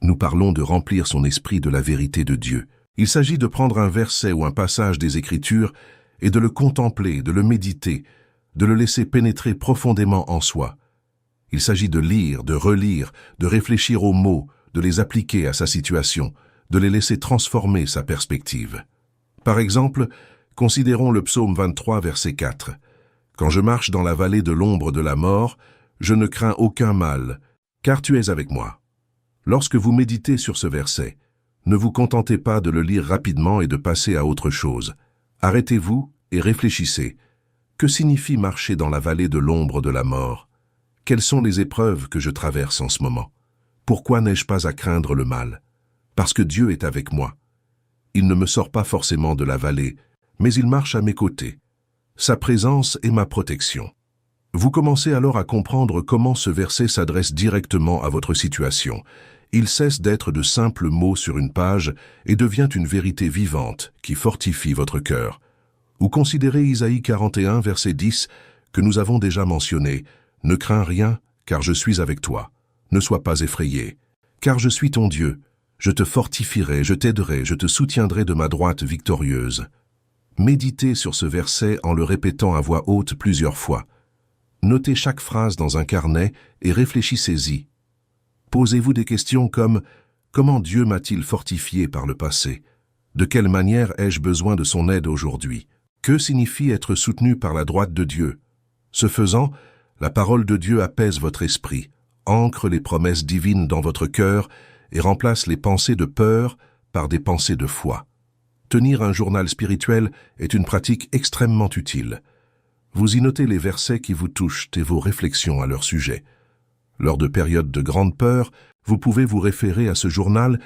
Nous parlons de remplir son esprit de la vérité de Dieu. Il s'agit de prendre un verset ou un passage des Écritures et de le contempler, de le méditer, de le laisser pénétrer profondément en soi. Il s'agit de lire, de relire, de réfléchir aux mots, de les appliquer à sa situation, de les laisser transformer sa perspective. Par exemple, considérons le psaume 23, verset 4. « Quand je marche dans la vallée de l'ombre de la mort, je ne crains aucun mal, car tu es avec moi. » Lorsque vous méditez sur ce verset, ne vous contentez pas de le lire rapidement et de passer à autre chose. Arrêtez-vous et réfléchissez. Que signifie marcher dans la vallée de l'ombre de la mort? Quelles sont les épreuves que je traverse en ce moment? Pourquoi n'ai-je pas à craindre le mal? Parce que Dieu est avec moi. Il ne me sort pas forcément de la vallée, mais il marche à mes côtés. Sa présence est ma protection. Vous commencez alors à comprendre comment ce verset s'adresse directement à votre situation. Il cesse d'être de simples mots sur une page et devient une vérité vivante qui fortifie votre cœur. Ou considérez Isaïe 41, verset 10, que nous avons déjà mentionné. « Ne crains rien, car je suis avec toi. Ne sois pas effrayé, car je suis ton Dieu. Je te fortifierai, je t'aiderai, je te soutiendrai de ma droite victorieuse. » Méditez sur ce verset en le répétant à voix haute plusieurs fois. Notez chaque phrase dans un carnet et réfléchissez-y. Posez-vous des questions comme « Comment Dieu m'a-t-il fortifié par le passé? De quelle manière ai-je besoin de son aide aujourd'hui? Que signifie être soutenu par la droite de Dieu? » Ce faisant, la parole de Dieu apaise votre esprit, ancre les promesses divines dans votre cœur et remplace les pensées de peur par des pensées de foi. Tenir un journal spirituel est une pratique extrêmement utile. Vous y notez les versets qui vous touchent et vos réflexions à leur sujet. Lors de périodes de grande peur, vous pouvez vous référer à ce journal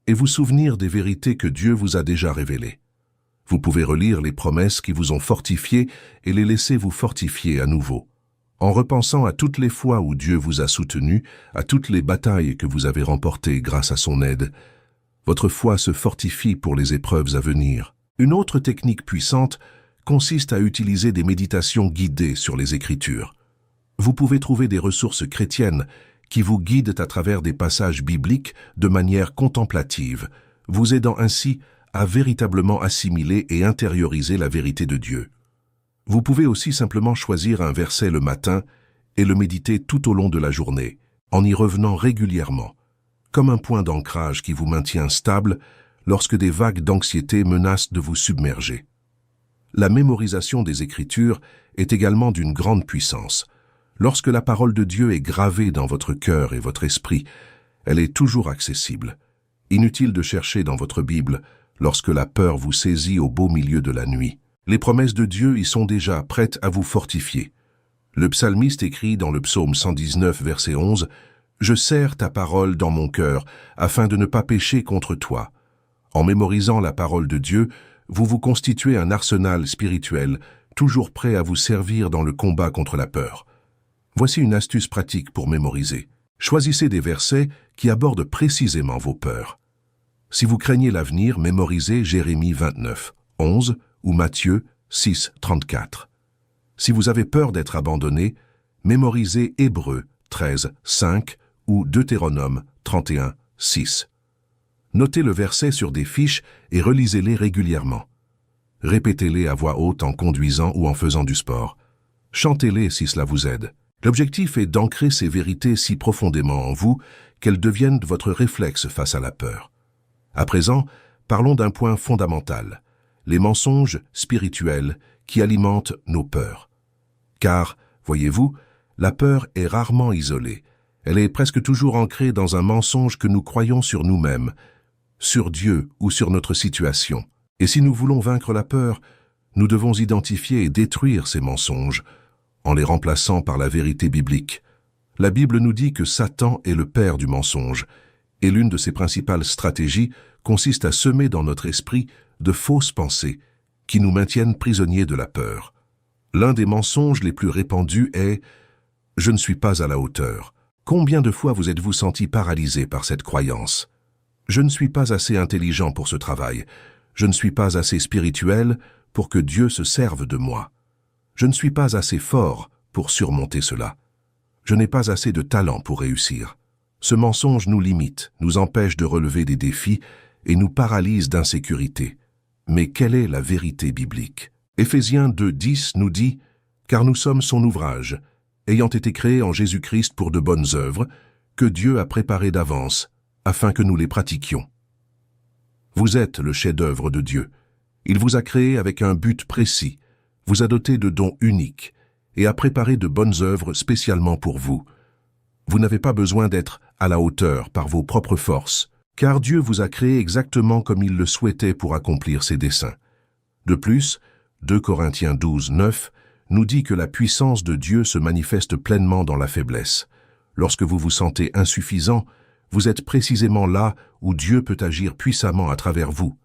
et vous souvenir des vérités que Dieu vous a déjà révélées. Vous pouvez relire les promesses qui vous ont fortifié et les laisser vous fortifier à nouveau. En repensant à toutes les fois où Dieu vous a soutenu, à toutes les batailles que vous avez remportées grâce à son aide, Votre foi se fortifie pour les épreuves à venir. Une autre technique puissante consiste à utiliser des méditations guidées sur les Écritures. Vous pouvez trouver des ressources chrétiennes qui vous guident à travers des passages bibliques de manière contemplative, vous aidant ainsi à véritablement assimiler et intérioriser la vérité de Dieu. Vous pouvez aussi simplement choisir un verset le matin et le méditer tout au long de la journée, en y revenant régulièrement, comme un point d'ancrage qui vous maintient stable lorsque des vagues d'anxiété menacent de vous submerger. La mémorisation des Écritures est également d'une grande puissance. Lorsque la parole de Dieu est gravée dans votre cœur et votre esprit, elle est toujours accessible. Inutile de chercher dans votre Bible lorsque la peur vous saisit au beau milieu de la nuit. Les promesses de Dieu y sont déjà prêtes à vous fortifier. Le psalmiste écrit dans le psaume 119, verset 11, « Je serre ta parole dans mon cœur, afin de ne pas pécher contre toi. » En mémorisant la parole de Dieu, vous vous constituez un arsenal spirituel, toujours prêt à vous servir dans le combat contre la peur. Voici une astuce pratique pour mémoriser. Choisissez des versets qui abordent précisément vos peurs. Si vous craignez l'avenir, mémorisez Jérémie 29, 11 ou Matthieu 6, 34. Si vous avez peur d'être abandonné, mémorisez Hébreux 13, 5 ou Deutéronome 31, 6. Notez le verset sur des fiches et relisez-les régulièrement. Répétez-les à voix haute en conduisant ou en faisant du sport. Chantez-les si cela vous aide. L'objectif est d'ancrer ces vérités si profondément en vous qu'elles deviennent votre réflexe face à la peur. À présent, parlons d'un point fondamental, les mensonges spirituels qui alimentent nos peurs. Car, voyez-vous, la peur est rarement isolée. Elle est presque toujours ancrée dans un mensonge que nous croyons sur nous-mêmes, sur Dieu ou sur notre situation. Et si nous voulons vaincre la peur, nous devons identifier et détruire ces mensonges en les remplaçant par la vérité biblique. La Bible nous dit que Satan est le père du mensonge, et l'une de ses principales stratégies consiste à semer dans notre esprit de fausses pensées qui nous maintiennent prisonniers de la peur. L'un des mensonges les plus répandus est « Je ne suis pas à la hauteur ». Combien de fois vous êtes-vous senti paralysé par cette croyance? Je ne suis pas assez intelligent pour ce travail. Je ne suis pas assez spirituel pour que Dieu se serve de moi. Je ne suis pas assez fort pour surmonter cela. Je n'ai pas assez de talent pour réussir. Ce mensonge nous limite, nous empêche de relever des défis et nous paralyse d'insécurité. Mais quelle est la vérité biblique? Éphésiens 2:10 nous dit « Car nous sommes son ouvrage, ayant été créés en Jésus-Christ pour de bonnes œuvres, que Dieu a préparées d'avance, afin que nous les pratiquions. » Vous êtes le chef-d'œuvre de Dieu. Il vous a créé avec un but précis, vous a doté de dons uniques et a préparé de bonnes œuvres spécialement pour vous. Vous n'avez pas besoin d'être à la hauteur par vos propres forces, car Dieu vous a créé exactement comme il le souhaitait pour accomplir ses desseins. De plus, 2 Corinthiens 12, 9 nous dit que la puissance de Dieu se manifeste pleinement dans la faiblesse. Lorsque vous vous sentez insuffisant, vous êtes précisément là où Dieu peut agir puissamment à travers vous.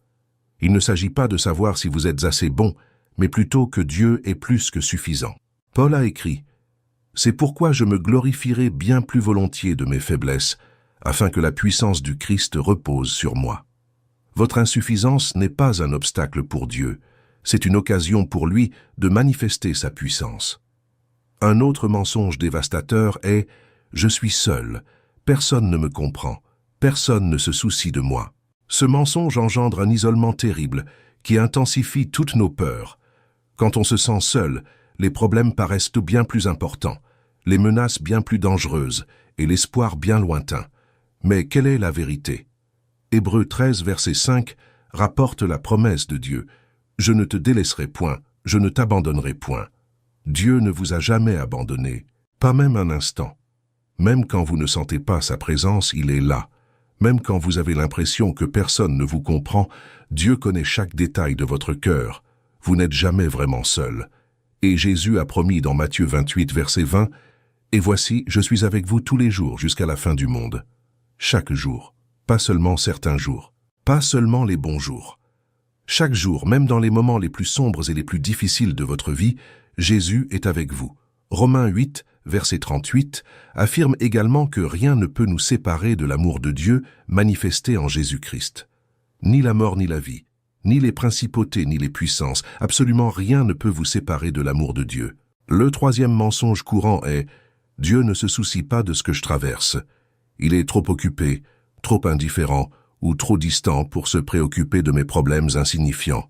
Il ne s'agit pas de savoir si vous êtes assez bon, mais plutôt que Dieu est plus que suffisant. Paul a écrit « C'est pourquoi je me glorifierai bien plus volontiers de mes faiblesses, afin que la puissance du Christ repose sur moi. » Votre insuffisance n'est pas un obstacle pour Dieu, c'est une occasion pour lui de manifester sa puissance. Un autre mensonge dévastateur est « Je suis seul, personne ne me comprend, personne ne se soucie de moi. » Ce mensonge engendre un isolement terrible qui intensifie toutes nos peurs. Quand on se sent seul, les problèmes paraissent bien plus importants, les menaces bien plus dangereuses et l'espoir bien lointain. Mais quelle est la vérité? Hébreux 13, verset 5 rapporte la promesse de Dieu. « Je ne te délaisserai point, je ne t'abandonnerai point. » Dieu ne vous a jamais abandonné, pas même un instant. Même quand vous ne sentez pas sa présence, il est là. Même quand vous avez l'impression que personne ne vous comprend, Dieu connaît chaque détail de votre cœur. Vous n'êtes jamais vraiment seul. Et Jésus a promis dans Matthieu 28, verset 20, « Et voici, je suis avec vous tous les jours jusqu'à la fin du monde. » Chaque jour, pas seulement certains jours, pas seulement les bons jours. Chaque jour, même dans les moments les plus sombres et les plus difficiles de votre vie, Jésus est avec vous. Romains 8, verset 38, affirme également que rien ne peut nous séparer de l'amour de Dieu manifesté en Jésus-Christ. Ni la mort ni la vie, ni les principautés ni les puissances, absolument rien ne peut vous séparer de l'amour de Dieu. Le troisième mensonge courant est « Dieu ne se soucie pas de ce que je traverse. Il est trop occupé, trop indifférent ou trop distant pour se préoccuper de mes problèmes insignifiants. »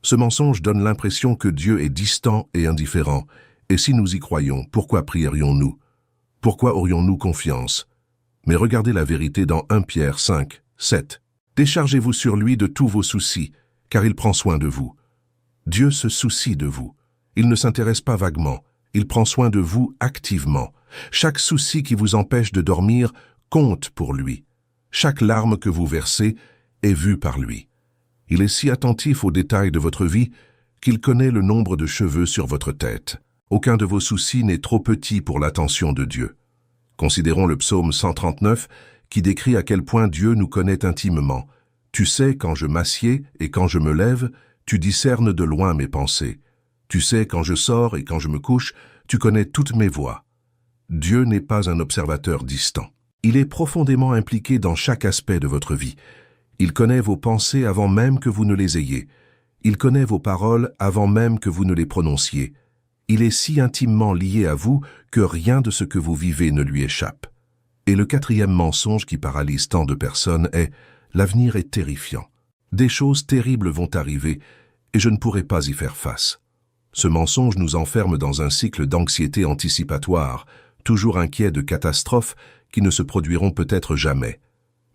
Ce mensonge donne l'impression que Dieu est distant et indifférent, et si nous y croyons, pourquoi prierions-nous? Pourquoi aurions-nous confiance? Mais regardez la vérité dans 1 Pierre 5, 7. Déchargez-vous sur lui de tous vos soucis, car il prend soin de vous. Dieu se soucie de vous. Il ne s'intéresse pas vaguement, il prend soin de vous activement. Chaque souci qui vous empêche de dormir compte pour lui. Chaque larme que vous versez est vue par lui. Il est si attentif aux détails de votre vie qu'il connaît le nombre de cheveux sur votre tête. Aucun de vos soucis n'est trop petit pour l'attention de Dieu. Considérons le psaume 139 qui décrit à quel point Dieu nous connaît intimement. « Tu sais quand je m'assieds et quand je me lève, tu discernes de loin mes pensées. Tu sais quand je sors et quand je me couche, tu connais toutes mes voies. » Dieu n'est pas un observateur distant. Il est profondément impliqué dans chaque aspect de votre vie. Il connaît vos pensées avant même que vous ne les ayez. Il connaît vos paroles avant même que vous ne les prononciez. Il est si intimement lié à vous que rien de ce que vous vivez ne lui échappe. Et le quatrième mensonge qui paralyse tant de personnes est « l'avenir est terrifiant. Des choses terribles vont arriver et je ne pourrai pas y faire face. » Ce mensonge nous enferme dans un cycle d'anxiété anticipatoire, toujours inquiet de catastrophes qui ne se produiront peut-être jamais.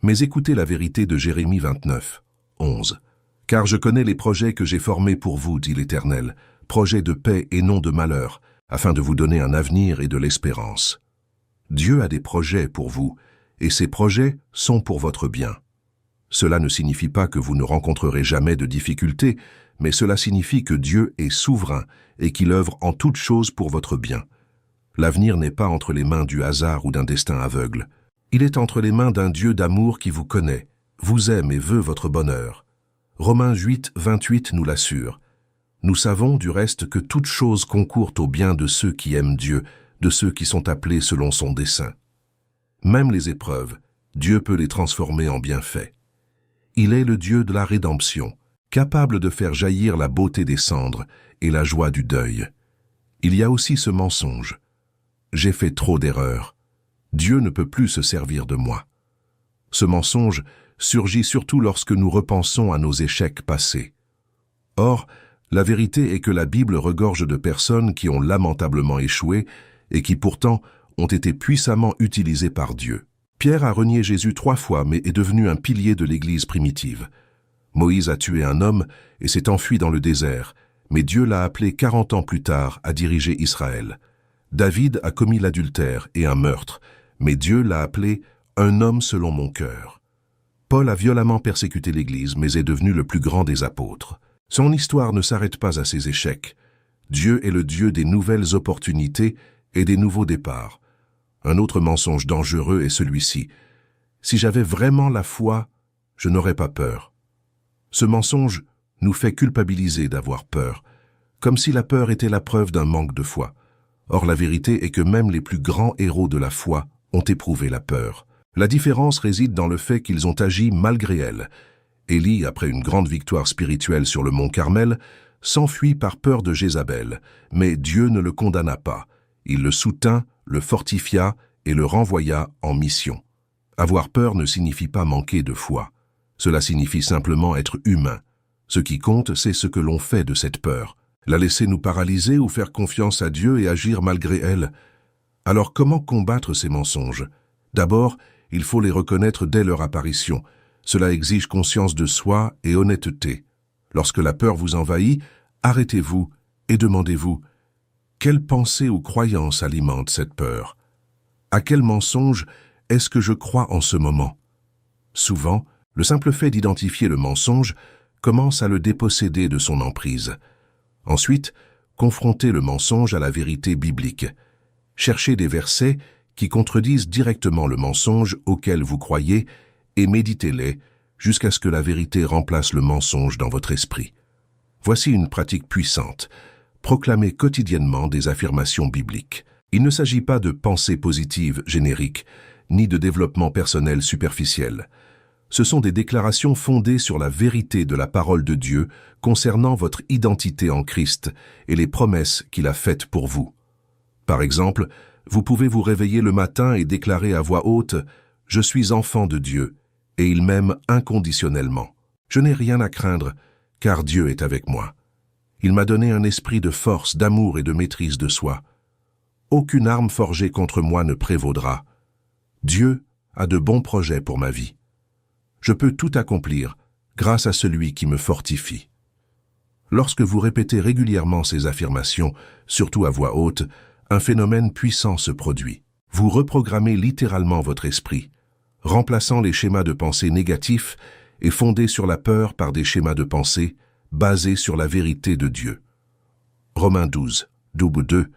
Mais écoutez la vérité de Jérémie 29, 11. « Car je connais les projets que j'ai formés pour vous, dit l'Éternel, projets de paix et non de malheur, afin de vous donner un avenir et de l'espérance. » Dieu a des projets pour vous, et ces projets sont pour votre bien. Cela ne signifie pas que vous ne rencontrerez jamais de difficultés, mais cela signifie que Dieu est souverain et qu'il œuvre en toutes choses pour votre bien. L'avenir n'est pas entre les mains du hasard ou d'un destin aveugle. Il est entre les mains d'un Dieu d'amour qui vous connaît, vous aime et veut votre bonheur. Romains 8, 28 nous l'assure. Nous savons du reste que toutes choses concourent au bien de ceux qui aiment Dieu, de ceux qui sont appelés selon son dessein. Même les épreuves, Dieu peut les transformer en bienfaits. Il est le Dieu de la rédemption, capable de faire jaillir la beauté des cendres et la joie du deuil. Il y a aussi ce mensonge. J'ai fait trop d'erreurs. Dieu ne peut plus se servir de moi. Ce mensonge surgit surtout lorsque nous repensons à nos échecs passés. Or, la vérité est que la Bible regorge de personnes qui ont lamentablement échoué et qui pourtant ont été puissamment utilisées par Dieu. Pierre a renié Jésus 3 fois mais est devenu un pilier de l'Église primitive. Moïse a tué un homme et s'est enfui dans le désert, mais Dieu l'a appelé 40 ans plus tard à diriger Israël. David a commis l'adultère et un meurtre, mais Dieu l'a appelé « un homme selon mon cœur ». Paul a violemment persécuté l'Église mais est devenu le plus grand des apôtres. Son histoire ne s'arrête pas à ses échecs. Dieu est le Dieu des nouvelles opportunités et des nouveaux départs. Un autre mensonge dangereux est celui-ci. Si j'avais vraiment la foi, je n'aurais pas peur. Ce mensonge nous fait culpabiliser d'avoir peur, comme si la peur était la preuve d'un manque de foi. Or, la vérité est que même les plus grands héros de la foi ont éprouvé la peur. La différence réside dans le fait qu'ils ont agi malgré elle. Élie, après une grande victoire spirituelle sur le mont Carmel, s'enfuit par peur de Jézabel, mais Dieu ne le condamna pas. Il le soutint, le fortifia et le renvoya en mission. Avoir peur ne signifie pas manquer de foi. Cela signifie simplement être humain. Ce qui compte, c'est ce que l'on fait de cette peur. La laisser nous paralyser ou faire confiance à Dieu et agir malgré elle. Alors comment combattre ces mensonges? D'abord, il faut les reconnaître dès leur apparition. Cela exige conscience de soi et honnêteté. Lorsque la peur vous envahit, arrêtez-vous et demandez-vous « Quelle pensée ou croyance alimente cette peur? À quel mensonge est-ce que je crois en ce moment ?» Souvent, le simple fait d'identifier le mensonge commence à le déposséder de son emprise. Ensuite, confrontez le mensonge à la vérité biblique. Cherchez des versets qui contredisent directement le mensonge auquel vous croyez et méditez-les jusqu'à ce que la vérité remplace le mensonge dans votre esprit. Voici une pratique puissante. Proclamez quotidiennement des affirmations bibliques. Il ne s'agit pas de pensées positives génériques, ni de développement personnel superficiel. Ce sont des déclarations fondées sur la vérité de la parole de Dieu concernant votre identité en Christ et les promesses qu'il a faites pour vous. Par exemple, vous pouvez vous réveiller le matin et déclarer à voix haute « Je suis enfant de Dieu, et il m'aime inconditionnellement. Je n'ai rien à craindre, car Dieu est avec moi. Il m'a donné un esprit de force, d'amour et de maîtrise de soi. Aucune arme forgée contre moi ne prévaudra. Dieu a de bons projets pour ma vie. Je peux tout accomplir grâce à celui qui me fortifie. » Lorsque vous répétez régulièrement ces affirmations, surtout à voix haute, un phénomène puissant se produit. Vous reprogrammez littéralement votre esprit, remplaçant les schémas de pensée négatifs et fondés sur la peur par des schémas de pensée basés sur la vérité de Dieu. Romains 12, 2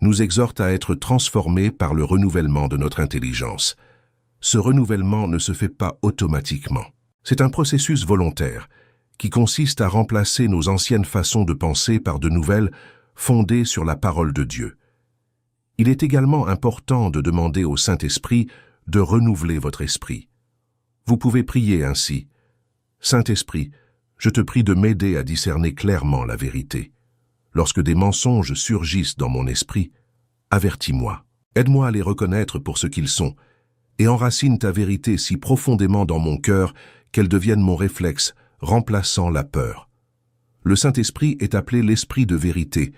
nous exhorte à être transformés par le renouvellement de notre intelligence. Ce renouvellement ne se fait pas automatiquement. C'est un processus volontaire qui consiste à remplacer nos anciennes façons de penser par de nouvelles fondées sur la parole de Dieu. Il est également important de demander au Saint-Esprit de renouveler votre esprit. Vous pouvez prier ainsi. « Saint-Esprit, je te prie de m'aider à discerner clairement la vérité. Lorsque des mensonges surgissent dans mon esprit, avertis-moi. Aide-moi à les reconnaître pour ce qu'ils sont, et enracine ta vérité si profondément dans mon cœur qu'elle devienne mon réflexe, remplaçant la peur. » Le Saint-Esprit est appelé l'Esprit de vérité,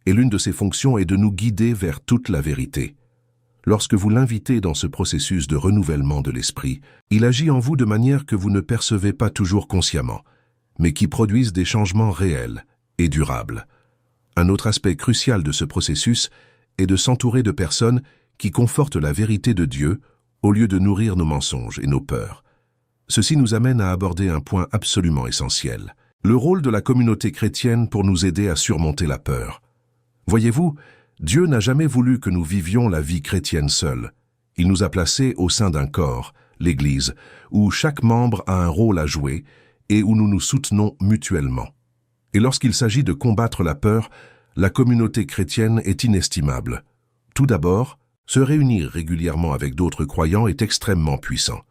et l'une de ses fonctions est de nous guider vers toute la vérité. Lorsque vous l'invitez dans ce processus de renouvellement de l'esprit, il agit en vous de manière que vous ne percevez pas toujours consciemment, mais qui produisent des changements réels et durables. Un autre aspect crucial de ce processus est de s'entourer de personnes qui confortent la vérité de Dieu au lieu de nourrir nos mensonges et nos peurs. Ceci nous amène à aborder un point absolument essentiel, le rôle de la communauté chrétienne pour nous aider à surmonter la peur. Voyez-vous, Dieu n'a jamais voulu que nous vivions la vie chrétienne seule. Il nous a placés au sein d'un corps, l'Église, où chaque membre a un rôle à jouer et où nous nous soutenons mutuellement. Et lorsqu'il s'agit de combattre la peur, la communauté chrétienne est inestimable. Tout d'abord, se réunir régulièrement avec d'autres croyants est extrêmement puissant.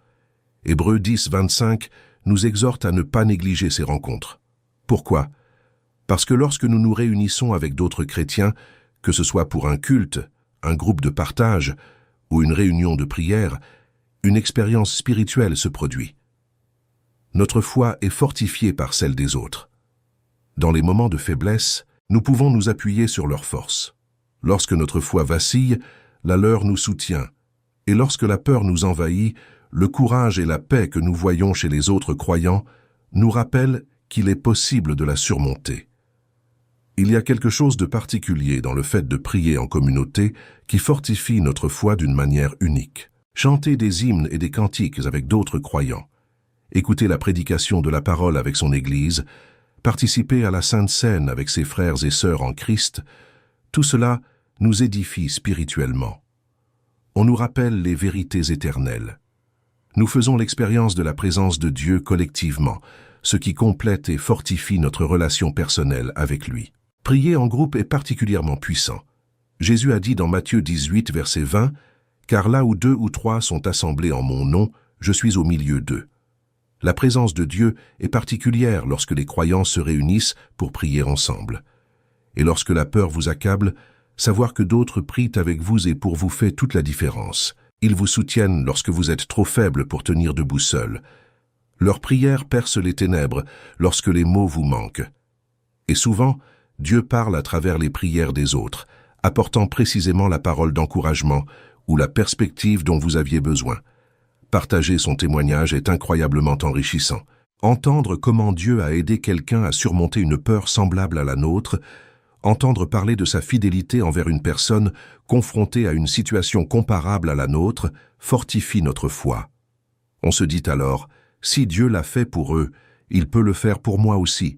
Hébreux 10, 25 nous exhorte à ne pas négliger ces rencontres. Pourquoi ? Parce que lorsque nous nous réunissons avec d'autres chrétiens, que ce soit pour un culte, un groupe de partage ou une réunion de prière, une expérience spirituelle se produit. Notre foi est fortifiée par celle des autres. Dans les moments de faiblesse, nous pouvons nous appuyer sur leur force. Lorsque notre foi vacille, la leur nous soutient. Et lorsque la peur nous envahit, le courage et la paix que nous voyons chez les autres croyants nous rappellent qu'il est possible de la surmonter. Il y a quelque chose de particulier dans le fait de prier en communauté qui fortifie notre foi d'une manière unique. Chanter des hymnes et des cantiques avec d'autres croyants, écouter la prédication de la parole avec son Église, participer à la Sainte Seine avec ses frères et sœurs en Christ, tout cela nous édifie spirituellement. On nous rappelle les vérités éternelles. Nous faisons l'expérience de la présence de Dieu collectivement, ce qui complète et fortifie notre relation personnelle avec lui. Prier en groupe est particulièrement puissant. Jésus a dit dans Matthieu 18, verset 20, « Car là où 2 ou 3 sont assemblés en mon nom, je suis au milieu d'eux. » La présence de Dieu est particulière lorsque les croyants se réunissent pour prier ensemble. Et lorsque la peur vous accable, savoir que d'autres prient avec vous et pour vous fait toute la différence. Ils vous soutiennent lorsque vous êtes trop faible pour tenir debout seul. Leurs prières percent les ténèbres lorsque les mots vous manquent. Et souvent, Dieu parle à travers les prières des autres, apportant précisément la parole d'encouragement ou la perspective dont vous aviez besoin. Partager son témoignage est incroyablement enrichissant. Entendre comment Dieu a aidé quelqu'un à surmonter une peur semblable à la nôtre, entendre parler de sa fidélité envers une personne confrontée à une situation comparable à la nôtre, fortifie notre foi. On se dit alors, si Dieu l'a fait pour eux, il peut le faire pour moi aussi.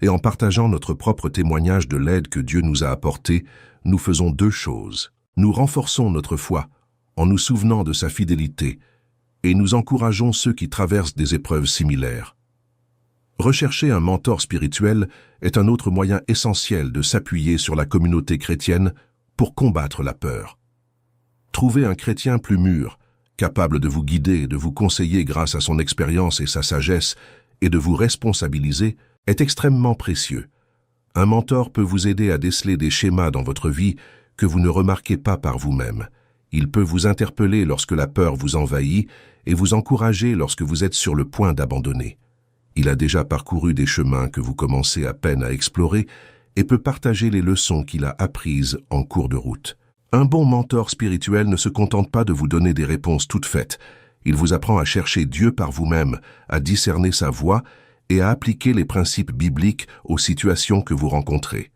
Et en partageant notre propre témoignage de l'aide que Dieu nous a apportée, nous faisons 2 choses. Nous renforçons notre foi en nous souvenant de sa fidélité et nous encourageons ceux qui traversent des épreuves similaires. Rechercher un mentor spirituel est un autre moyen essentiel de s'appuyer sur la communauté chrétienne pour combattre la peur. Trouvez un chrétien plus mûr, capable de vous guider, de vous conseiller grâce à son expérience et sa sagesse, et de vous responsabiliser, est extrêmement précieux. Un mentor peut vous aider à déceler des schémas dans votre vie que vous ne remarquez pas par vous-même. Il peut vous interpeller lorsque la peur vous envahit et vous encourager lorsque vous êtes sur le point d'abandonner. Il a déjà parcouru des chemins que vous commencez à peine à explorer et peut partager les leçons qu'il a apprises en cours de route. Un bon mentor spirituel ne se contente pas de vous donner des réponses toutes faites. Il vous apprend à chercher Dieu par vous-même, à discerner sa voie et à appliquer les principes bibliques aux situations que vous rencontrez.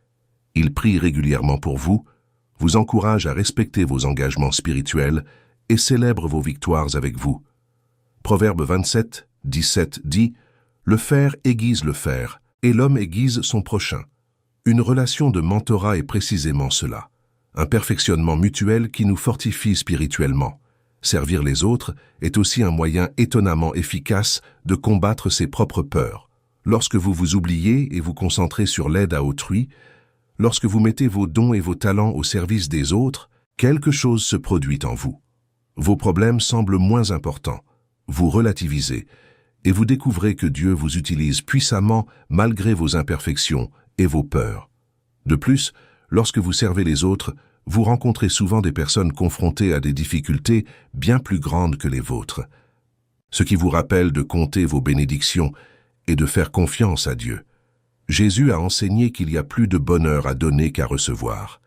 Il prie régulièrement pour vous encourage à respecter vos engagements spirituels et célèbre vos victoires avec vous. Proverbe 27, 17 dit « Le fer aiguise le fer, et l'homme aiguise son prochain ». Une relation de mentorat est précisément cela. Un perfectionnement mutuel qui nous fortifie spirituellement. Servir les autres est aussi un moyen étonnamment efficace de combattre ses propres peurs. Lorsque vous vous oubliez et vous concentrez sur l'aide à autrui, lorsque vous mettez vos dons et vos talents au service des autres, quelque chose se produit en vous. Vos problèmes semblent moins importants, vous relativisez, et vous découvrez que Dieu vous utilise puissamment malgré vos imperfections et vos peurs. De plus, lorsque vous servez les autres, vous rencontrez souvent des personnes confrontées à des difficultés bien plus grandes que les vôtres, ce qui vous rappelle de compter vos bénédictions et de faire confiance à Dieu. Jésus a enseigné qu'il y a plus de bonheur à donner qu'à recevoir.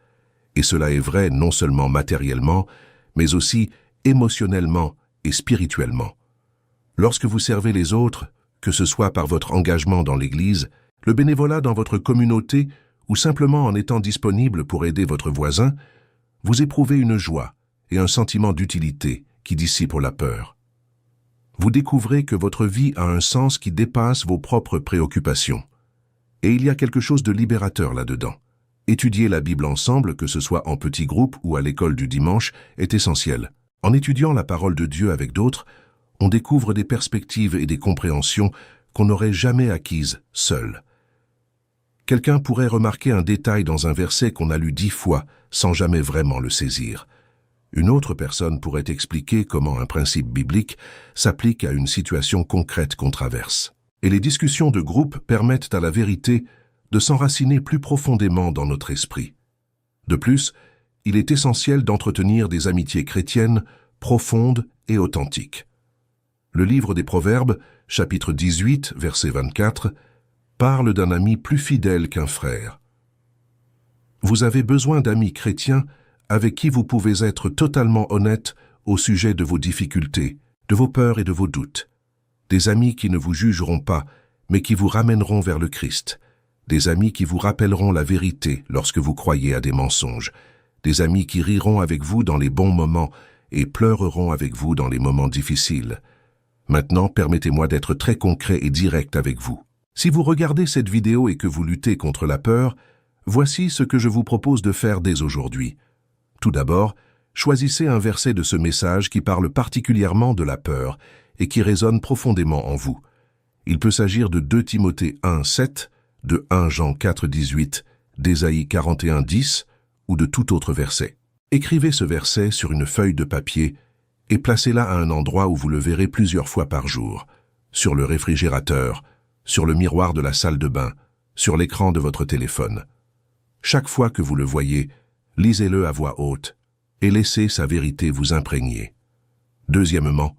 Et cela est vrai non seulement matériellement, mais aussi émotionnellement et spirituellement. Lorsque vous servez les autres, que ce soit par votre engagement dans l'Église, le bénévolat dans votre communauté ou simplement en étant disponible pour aider votre voisin, vous éprouvez une joie et un sentiment d'utilité qui dissipent la peur. Vous découvrez que votre vie a un sens qui dépasse vos propres préoccupations. Et il y a quelque chose de libérateur là-dedans. Étudier la Bible ensemble, que ce soit en petits groupes ou à l'école du dimanche, est essentiel. En étudiant la parole de Dieu avec d'autres, on découvre des perspectives et des compréhensions qu'on n'aurait jamais acquises seul. Quelqu'un pourrait remarquer un détail dans un verset qu'on a lu 10 fois sans jamais vraiment le saisir. Une autre personne pourrait expliquer comment un principe biblique s'applique à une situation concrète qu'on traverse. Et les discussions de groupe permettent à la vérité de s'enraciner plus profondément dans notre esprit. De plus, il est essentiel d'entretenir des amitiés chrétiennes profondes et authentiques. Le livre des Proverbes, chapitre 18, verset 24, parle d'un ami plus fidèle qu'un frère. Vous avez besoin d'amis chrétiens avec qui vous pouvez être totalement honnête au sujet de vos difficultés, de vos peurs et de vos doutes. Des amis qui ne vous jugeront pas, mais qui vous ramèneront vers le Christ. Des amis qui vous rappelleront la vérité lorsque vous croyez à des mensonges. Des amis qui riront avec vous dans les bons moments et pleureront avec vous dans les moments difficiles. Maintenant, permettez-moi d'être très concret et direct avec vous. Si vous regardez cette vidéo et que vous luttez contre la peur, voici ce que je vous propose de faire dès aujourd'hui. Tout d'abord, choisissez un verset de ce message qui parle particulièrement de la peur et qui résonne profondément en vous. Il peut s'agir de 2 Timothée 1, 7, de 1 Jean 4, 18, d'Ésaïe 41, 10 ou de tout autre verset. Écrivez ce verset sur une feuille de papier et placez-la à un endroit où vous le verrez plusieurs fois par jour, sur le réfrigérateur, sur le miroir de la salle de bain, sur l'écran de votre téléphone. Chaque fois que vous le voyez, lisez-le à voix haute et laissez sa vérité vous imprégner. Deuxièmement,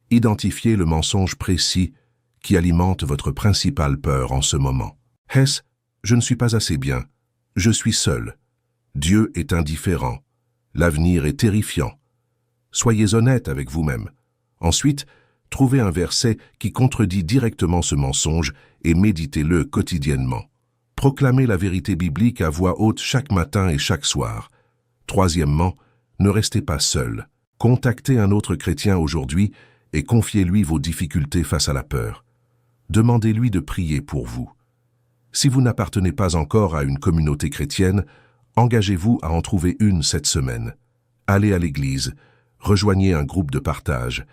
identifiez le mensonge précis qui alimente votre principale peur en ce moment. Est-ce « Je ne suis pas assez bien. Je suis seul. Dieu est indifférent. L'avenir est terrifiant. » Soyez honnête avec vous-même. Ensuite, trouvez un verset qui contredit directement ce mensonge et méditez-le quotidiennement. Proclamez la vérité biblique à voix haute chaque matin et chaque soir. Troisièmement, ne restez pas seul. Contactez un autre chrétien aujourd'hui et confiez-lui vos difficultés face à la peur. Demandez-lui de prier pour vous. Si vous n'appartenez pas encore à une communauté chrétienne, engagez-vous à en trouver une cette semaine. Allez à l'église, rejoignez un groupe de partage,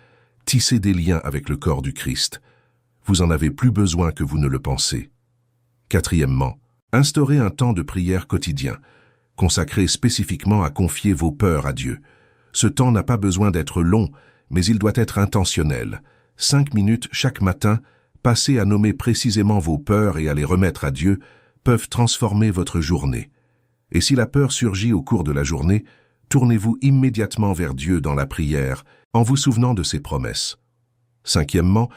tissez des liens avec le corps du Christ. Vous en avez plus besoin que vous ne le pensez. Quatrièmement, instaurez un temps de prière quotidien, consacré spécifiquement à confier vos peurs à Dieu. Ce temps n'a pas besoin d'être long, mais il doit être intentionnel. 5 minutes chaque matin, passées à nommer précisément vos peurs et à les remettre à Dieu, peuvent transformer votre journée. Et si la peur surgit au cours de la journée, tournez-vous immédiatement vers Dieu dans la prière, en vous souvenant de ses promesses. 5e,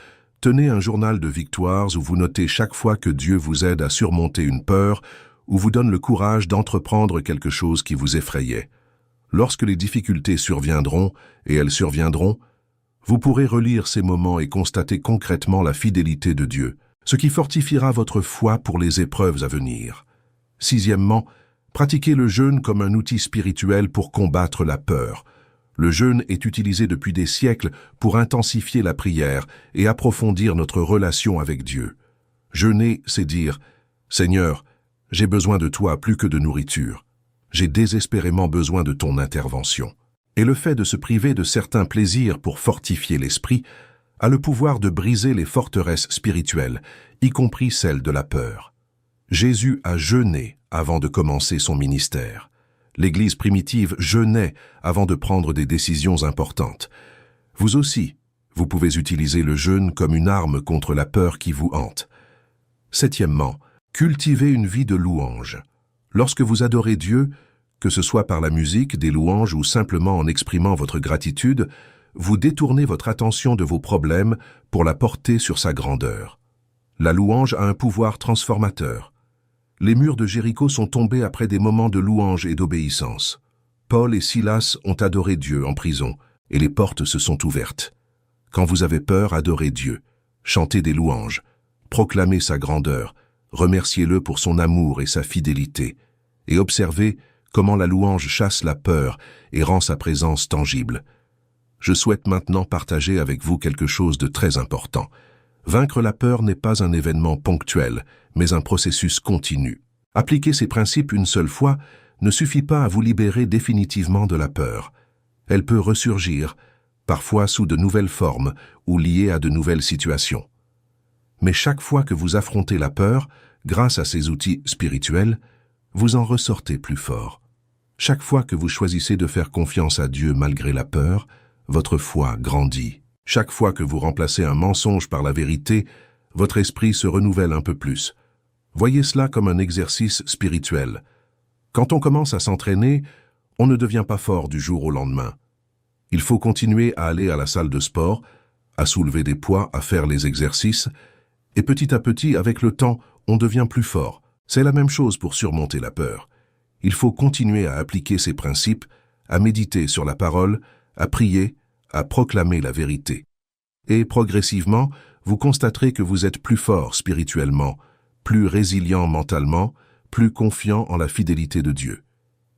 tenez un journal de victoires où vous notez chaque fois que Dieu vous aide à surmonter une peur ou vous donne le courage d'entreprendre quelque chose qui vous effrayait. Lorsque les difficultés surviendront, et elles surviendront, vous pourrez relire ces moments et constater concrètement la fidélité de Dieu, ce qui fortifiera votre foi pour les épreuves à venir. 6e, pratiquez le jeûne comme un outil spirituel pour combattre la peur. Le jeûne est utilisé depuis des siècles pour intensifier la prière et approfondir notre relation avec Dieu. Jeûner, c'est dire « Seigneur, j'ai besoin de toi plus que de nourriture. J'ai désespérément besoin de ton intervention. » Et le fait de se priver de certains plaisirs pour fortifier l'esprit a le pouvoir de briser les forteresses spirituelles, y compris celles de la peur. Jésus a jeûné avant de commencer son ministère. L'Église primitive jeûnait avant de prendre des décisions importantes. Vous aussi, vous pouvez utiliser le jeûne comme une arme contre la peur qui vous hante. 7e, cultivez une vie de louange. Lorsque vous adorez Dieu, que ce soit par la musique, des louanges ou simplement en exprimant votre gratitude, vous détournez votre attention de vos problèmes pour la porter sur sa grandeur. La louange a un pouvoir transformateur. Les murs de Jéricho sont tombés après des moments de louange et d'obéissance. Paul et Silas ont adoré Dieu en prison, et les portes se sont ouvertes. Quand vous avez peur, adorez Dieu, chantez des louanges, proclamez sa grandeur, remerciez-le pour son amour et sa fidélité, et observez comment la louange chasse la peur et rend sa présence tangible. Je souhaite maintenant partager avec vous quelque chose de très important. Vaincre la peur n'est pas un événement ponctuel, mais un processus continu. Appliquer ces principes une seule fois ne suffit pas à vous libérer définitivement de la peur. Elle peut ressurgir, parfois sous de nouvelles formes ou liée à de nouvelles situations. Mais chaque fois que vous affrontez la peur, grâce à ces outils spirituels, vous en ressortez plus fort. Chaque fois que vous choisissez de faire confiance à Dieu malgré la peur, votre foi grandit. Chaque fois que vous remplacez un mensonge par la vérité, votre esprit se renouvelle un peu plus. Voyez cela comme un exercice spirituel. Quand on commence à s'entraîner, on ne devient pas fort du jour au lendemain. Il faut continuer à aller à la salle de sport, à soulever des poids, à faire les exercices, et petit à petit, avec le temps, on devient plus fort. C'est la même chose pour surmonter la peur. Il faut continuer à appliquer ces principes, à méditer sur la parole, à prier, à proclamer la vérité. Et progressivement, vous constaterez que vous êtes plus fort spirituellement, plus résilient mentalement, plus confiant en la fidélité de Dieu.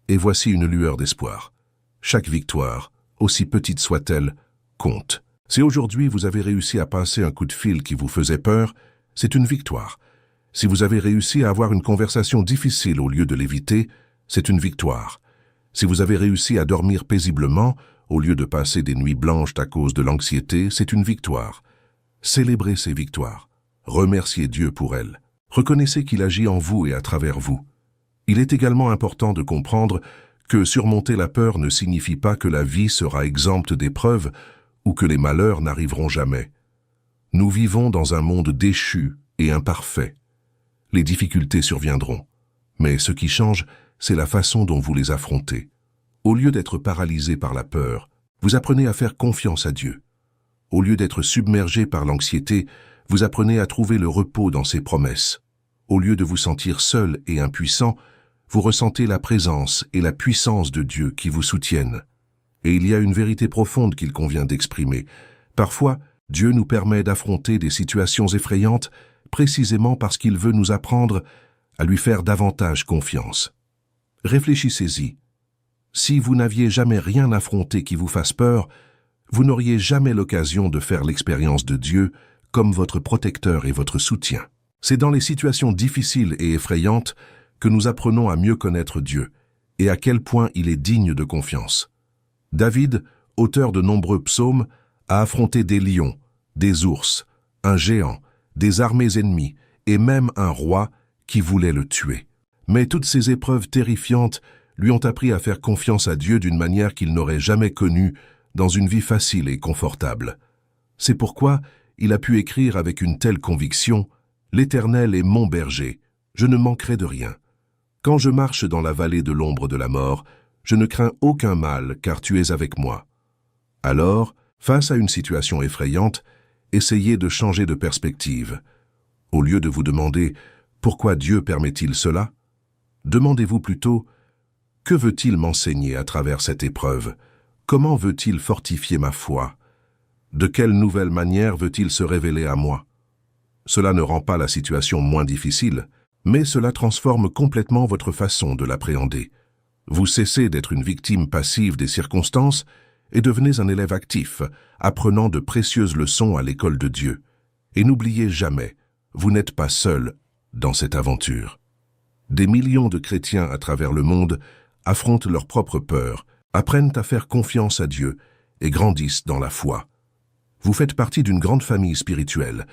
Et voici une lueur d'espoir. Chaque victoire, aussi petite soit-elle, compte. Si aujourd'hui vous avez réussi à passer un coup de fil qui vous faisait peur, c'est une victoire. Si vous avez réussi à avoir une conversation difficile au lieu de l'éviter, c'est une victoire. Si vous avez réussi à dormir paisiblement, au lieu de passer des nuits blanches à cause de l'anxiété, c'est une victoire. Célébrez ces victoires. Remerciez Dieu pour elles. Reconnaissez qu'il agit en vous et à travers vous. Il est également important de comprendre que surmonter la peur ne signifie pas que la vie sera exempte d'épreuves ou que les malheurs n'arriveront jamais. Nous vivons dans un monde déchu et imparfait. Les difficultés surviendront. Mais ce qui change, c'est la façon dont vous les affrontez. Au lieu d'être paralysé par la peur, vous apprenez à faire confiance à Dieu. Au lieu d'être submergé par l'anxiété, vous apprenez à trouver le repos dans ses promesses. Au lieu de vous sentir seul et impuissant, vous ressentez la présence et la puissance de Dieu qui vous soutiennent. Et il y a une vérité profonde qu'il convient d'exprimer. Parfois, Dieu nous permet d'affronter des situations effrayantes précisément parce qu'il veut nous apprendre à lui faire davantage confiance. Réfléchissez-y. Si vous n'aviez jamais rien affronté qui vous fasse peur, vous n'auriez jamais l'occasion de faire l'expérience de Dieu comme votre protecteur et votre soutien. C'est dans les situations difficiles et effrayantes que nous apprenons à mieux connaître Dieu et à quel point il est digne de confiance. David, auteur de nombreux psaumes, a affronté des lions, des ours, un géant, des armées ennemies et même un roi qui voulait le tuer. Mais toutes ces épreuves terrifiantes lui ont appris à faire confiance à Dieu d'une manière qu'il n'aurait jamais connue dans une vie facile et confortable. C'est pourquoi il a pu écrire avec une telle conviction « L'Éternel est mon berger, je ne manquerai de rien. Quand je marche dans la vallée de l'ombre de la mort, je ne crains aucun mal, car tu es avec moi. » Alors, face à une situation effrayante, essayez de changer de perspective. Au lieu de vous demander « Pourquoi Dieu permet-il cela ?», demandez-vous plutôt « Que veut-il m'enseigner à travers cette épreuve ? Comment veut-il fortifier ma foi ? De quelle nouvelle manière veut-il se révéler à moi ?» Cela ne rend pas la situation moins difficile, mais cela transforme complètement votre façon de l'appréhender. Vous cessez d'être une victime passive des circonstances et devenez un élève actif, apprenant de précieuses leçons à l'école de Dieu. Et n'oubliez jamais, vous n'êtes pas seul dans cette aventure. Des millions de chrétiens à travers le monde affrontent leurs propres peurs, apprennent à faire confiance à Dieu et grandissent dans la foi. Vous faites partie d'une grande famille spirituelle.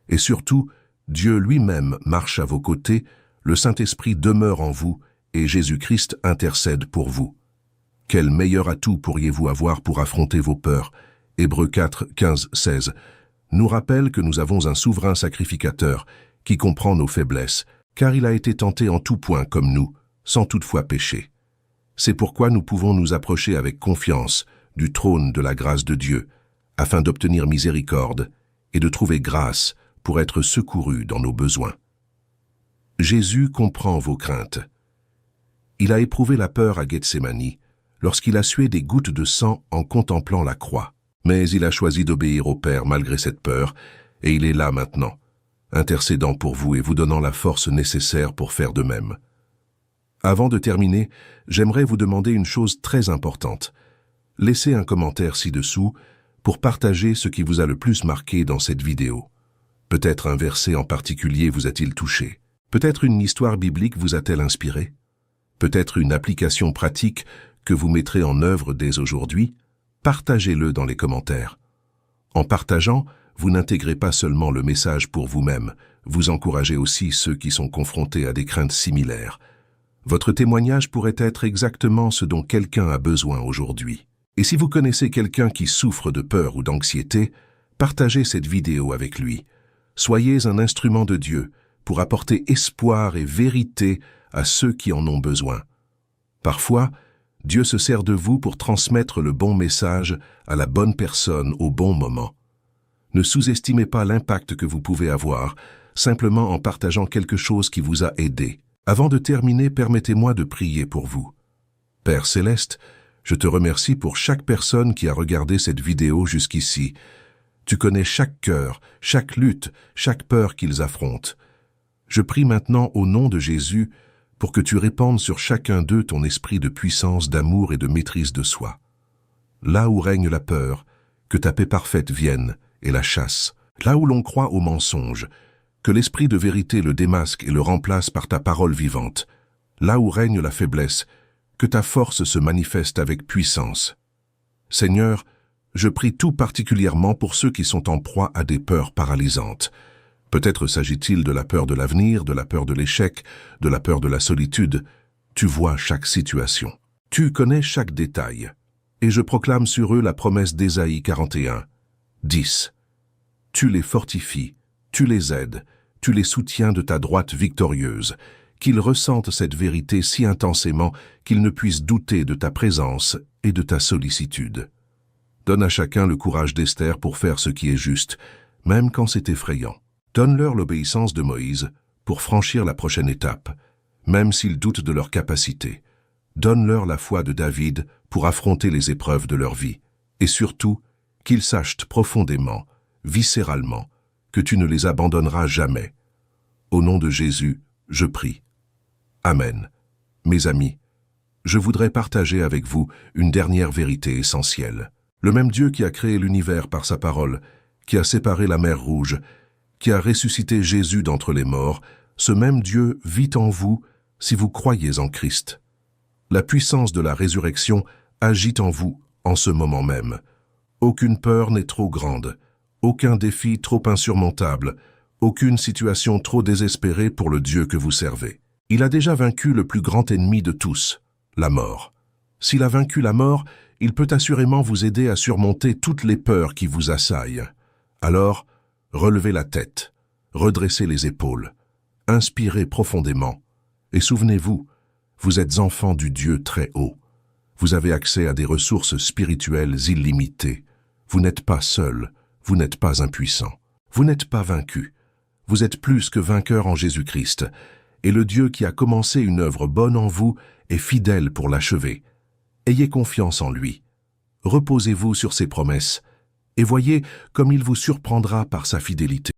Et surtout, Dieu lui-même marche à vos côtés, le Saint-Esprit demeure en vous et Jésus-Christ intercède pour vous. Quel meilleur atout pourriez-vous avoir pour affronter vos peurs? Hébreux 4, 15, 16 nous rappelle que nous avons un souverain sacrificateur qui comprend nos faiblesses, car il a été tenté en tout point comme nous, sans toutefois pécher. C'est pourquoi nous pouvons nous approcher avec confiance du trône de la grâce de Dieu, afin d'obtenir miséricorde et de trouver grâce pour être secourus dans nos besoins. Jésus comprend vos craintes. Il a éprouvé la peur à Gethsémani, lorsqu'il a sué des gouttes de sang en contemplant la croix. Mais il a choisi d'obéir au Père malgré cette peur, et il est là maintenant, intercédant pour vous et vous donnant la force nécessaire pour faire de même. Avant de terminer, j'aimerais vous demander une chose très importante. Laissez un commentaire ci-dessous pour partager ce qui vous a le plus marqué dans cette vidéo. Peut-être un verset en particulier vous a-t-il touché. Peut-être une histoire biblique vous a-t-elle inspiré. Peut-être une application pratique que vous mettrez en œuvre dès aujourd'hui. Partagez-le dans les commentaires. En partageant, vous n'intégrez pas seulement le message pour vous-même, vous encouragez aussi ceux qui sont confrontés à des craintes similaires. Votre témoignage pourrait être exactement ce dont quelqu'un a besoin aujourd'hui. Et si vous connaissez quelqu'un qui souffre de peur ou d'anxiété, partagez cette vidéo avec lui. Soyez un instrument de Dieu pour apporter espoir et vérité à ceux qui en ont besoin. Parfois, Dieu se sert de vous pour transmettre le bon message à la bonne personne au bon moment. Ne sous-estimez pas l'impact que vous pouvez avoir, simplement en partageant quelque chose qui vous a aidé. Avant de terminer, permettez-moi de prier pour vous. Père Céleste, je te remercie pour chaque personne qui a regardé cette vidéo jusqu'ici. Tu connais chaque cœur, chaque lutte, chaque peur qu'ils affrontent. Je prie maintenant au nom de Jésus pour que tu répandes sur chacun d'eux ton esprit de puissance, d'amour et de maîtrise de soi. Là où règne la peur, que ta paix parfaite vienne et la chasse. Là où l'on croit au mensonge, que l'esprit de vérité le démasque et le remplace par ta parole vivante. Là où règne la faiblesse, que ta force se manifeste avec puissance. Seigneur, je prie tout particulièrement pour ceux qui sont en proie à des peurs paralysantes. Peut-être s'agit-il de la peur de l'avenir, de la peur de l'échec, de la peur de la solitude. Tu vois chaque situation. Tu connais chaque détail. Et je proclame sur eux la promesse d'Ésaïe 41, 10. Tu les fortifies, tu les aides, tu les soutiens de ta droite victorieuse, qu'ils ressentent cette vérité si intensément qu'ils ne puissent douter de ta présence et de ta sollicitude. Donne à chacun le courage d'Esther pour faire ce qui est juste, même quand c'est effrayant. Donne-leur l'obéissance de Moïse pour franchir la prochaine étape, même s'ils doutent de leur capacité. Donne-leur la foi de David pour affronter les épreuves de leur vie. Et surtout, qu'ils sachent profondément, viscéralement, que tu ne les abandonneras jamais. Au nom de Jésus, je prie. Amen. Mes amis, je voudrais partager avec vous une dernière vérité essentielle. Le même Dieu qui a créé l'univers par sa parole, qui a séparé la mer Rouge, qui a ressuscité Jésus d'entre les morts, ce même Dieu vit en vous si vous croyez en Christ. La puissance de la résurrection agit en vous en ce moment même. Aucune peur n'est trop grande, aucun défi trop insurmontable, aucune situation trop désespérée pour le Dieu que vous servez. Il a déjà vaincu le plus grand ennemi de tous, la mort. S'il a vaincu la mort, il peut assurément vous aider à surmonter toutes les peurs qui vous assaillent. Alors, relevez la tête, redressez les épaules, inspirez profondément, et souvenez-vous, vous êtes enfant du Dieu très haut. Vous avez accès à des ressources spirituelles illimitées. Vous n'êtes pas seul, vous n'êtes pas impuissant, vous n'êtes pas vaincu. Vous êtes plus que vainqueur en Jésus-Christ, et le Dieu qui a commencé une œuvre bonne en vous est fidèle pour l'achever. Ayez confiance en lui. Reposez-vous sur ses promesses, et voyez comme il vous surprendra par sa fidélité.